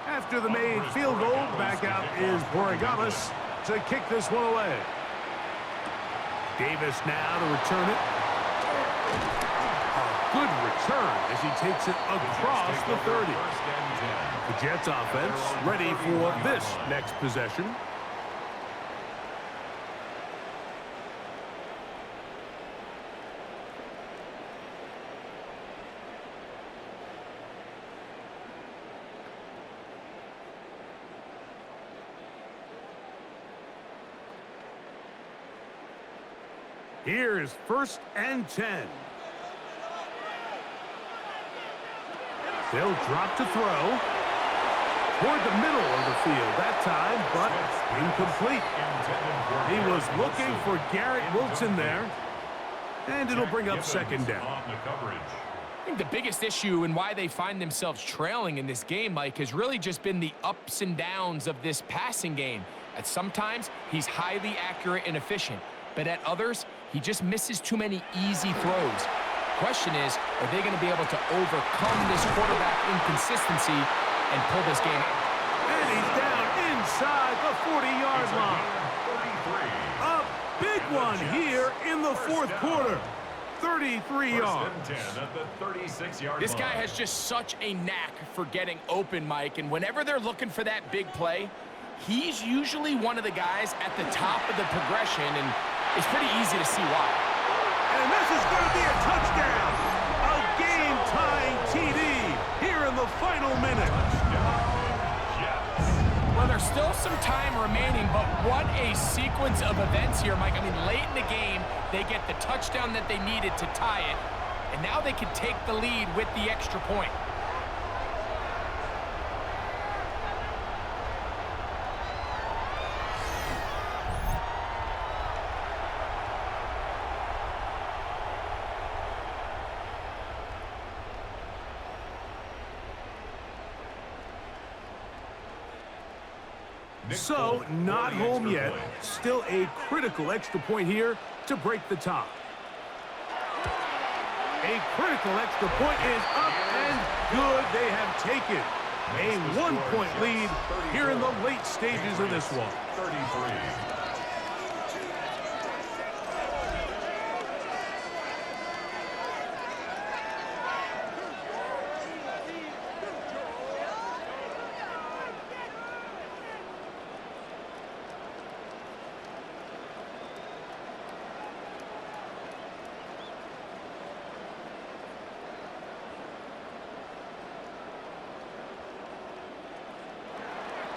After the made field goal, back out is Borregales to kick this one away. Davis now to return it. A good return as he takes it across the 30. The Jets offense ready for this next possession. Here's 1st and 10. They'll drop to throw. Toward the middle of the field that time, but incomplete. He was looking for Garrett Wilson there. And it'll bring up 2nd down.
I think the biggest issue and why they find themselves trailing in this game, Mike, has really just been the ups and downs of this passing game. At sometimes, he's highly accurate and efficient, but at others, he just misses too many easy throws. Question is, are they going to be able to overcome this quarterback inconsistency and pull this game out?
And he's down inside the 40-yard line. A big one here in the 4th quarter. 33 yards.
This guy has just such a knack for getting open, Mike, and whenever they're looking for that big play, he's usually one of the guys at the top of the progression, and it's pretty easy to see why.
And this is going to be a touchdown. A game-tying TD here in the final minute.
Well, there's still some time remaining, but what a sequence of events here, Mike. I mean, late in the game, they get the touchdown that they needed to tie it, and now they can take the lead with the extra point.
So, not home yet. Still a critical extra point here to break the tie. A critical extra point is up and good. They have taken a 1-point lead here in the late stages of this one.
33.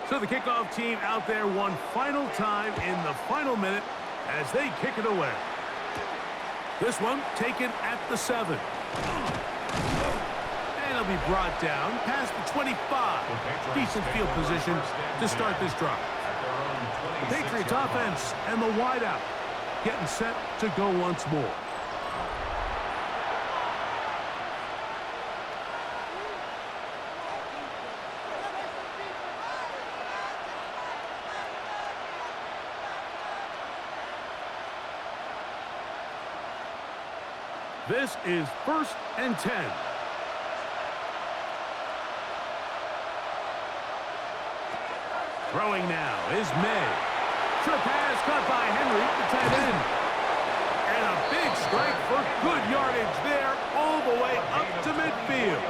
So the kickoff team out there one final time in the final minute as they kick it away. This one taken at the 7. And it'll be brought down past the 25. Decent field position to start this drive. The Patriots offense and the wideout getting set to go once more. This is 1st and 10. Throwing now is May. Trip pass caught by Henry, the tight end. And a big strike for good yardage there all the way up to midfield.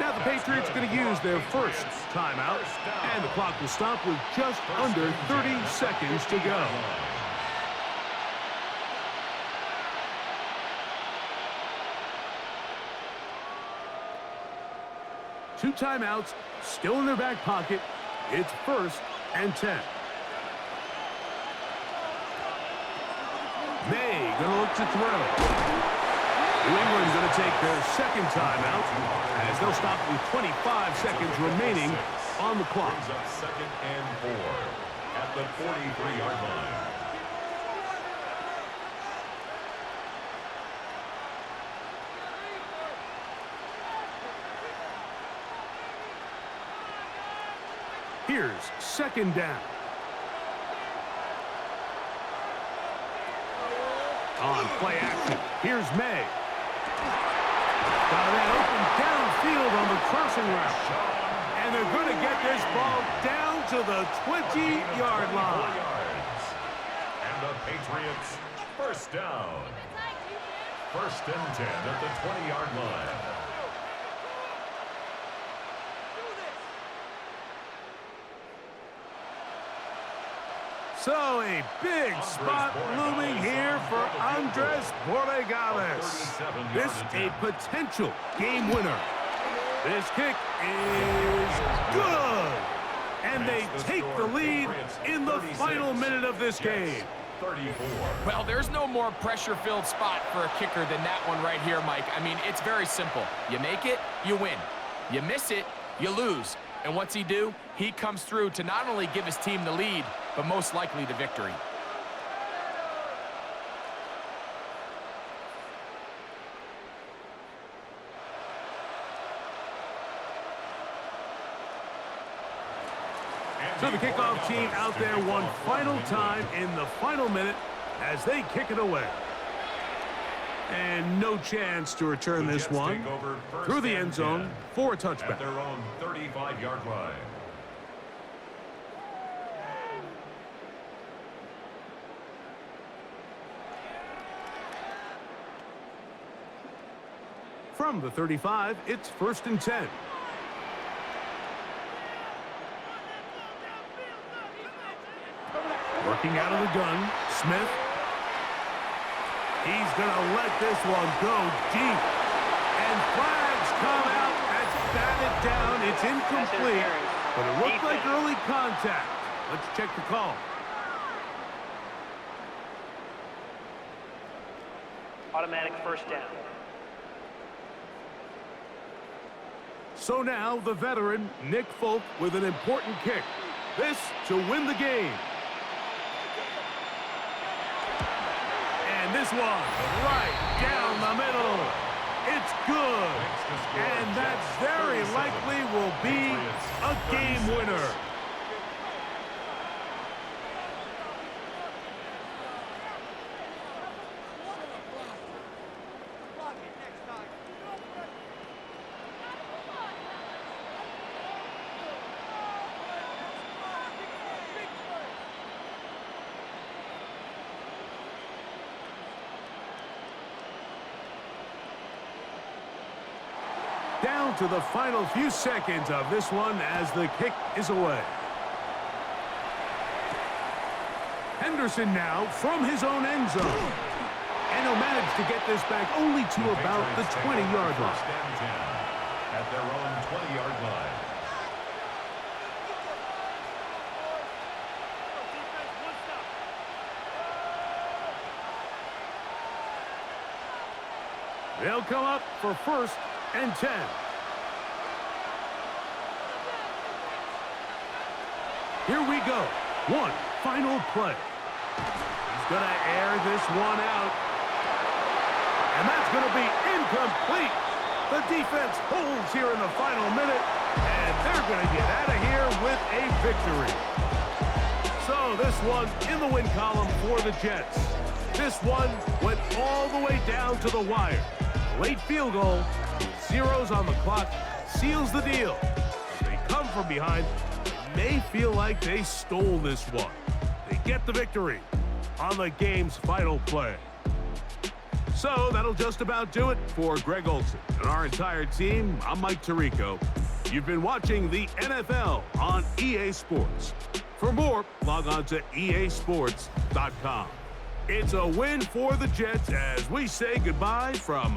Now the Patriots are going to use their first timeout, and the clock will stop with just under 30 seconds to go. Two timeouts still in their back pocket. It's 1st and 10. May going to look to throw. New England's going to take their second timeout as they'll stop with 25 seconds remaining on the clock.
Brings up 2nd and 4 at the 43-yard line.
Here's 2nd down. On play action, here's May. Got that open downfield on the crossing route. And they're going to get this ball down to the 20-yard line.
And the Patriots, 1st down. 1st and 10 at the 20-yard line.
So a big spot looming here for Andres Borregales. This a potential game winner. This kick is good. And they take the lead in the final minute of this game.
34.
Well, there's no more pressure-filled spot for a kicker than that one right here, Mike. I mean, it's very simple. You make it, you win. You miss it, you lose. And what's he do? He comes through to not only give his team the lead, but most likely the victory.
So the kickoff team out there one final time in the final minute as they kick it away. And no chance to return this one through the end zone for a touchback.
At their own 35-yard line.
From the 35, it's 1st and 10. Working out of the gun, Smith. He's going to let this one go deep. And flags come out. That's batted down. It's incomplete. But it looked like early contact. Let's check the call.
Automatic 1st down.
So now the veteran, Nick Folk, with an important kick. This to win the game. And this one right down the middle. It's good. And that very likely will be a game winner. Down to the final few seconds of this one as the kick is away. Henderson now from his own end zone. And he'll manage to get this back only to about the 20-yard line.
1st and 10 at their own 20-yard line.
They'll come up for 1st and 10. Here we go. One final play. He's going to air this one out. And that's going to be incomplete. The defense holds here in the final minute. And they're going to get out of here with a victory. So this one in the win column for the Jets. This one went all the way down to the wire. Late field goal, zeros on the clock, seals the deal. As they come from behind, they may feel like they stole this one. They get the victory on the game's final play. So that'll just about do it for Greg Olson and our entire team. I'm Mike Tirico. You've been watching the NFL on EA Sports. For more, log on to easports.com. It's a win for the Jets as we say goodbye from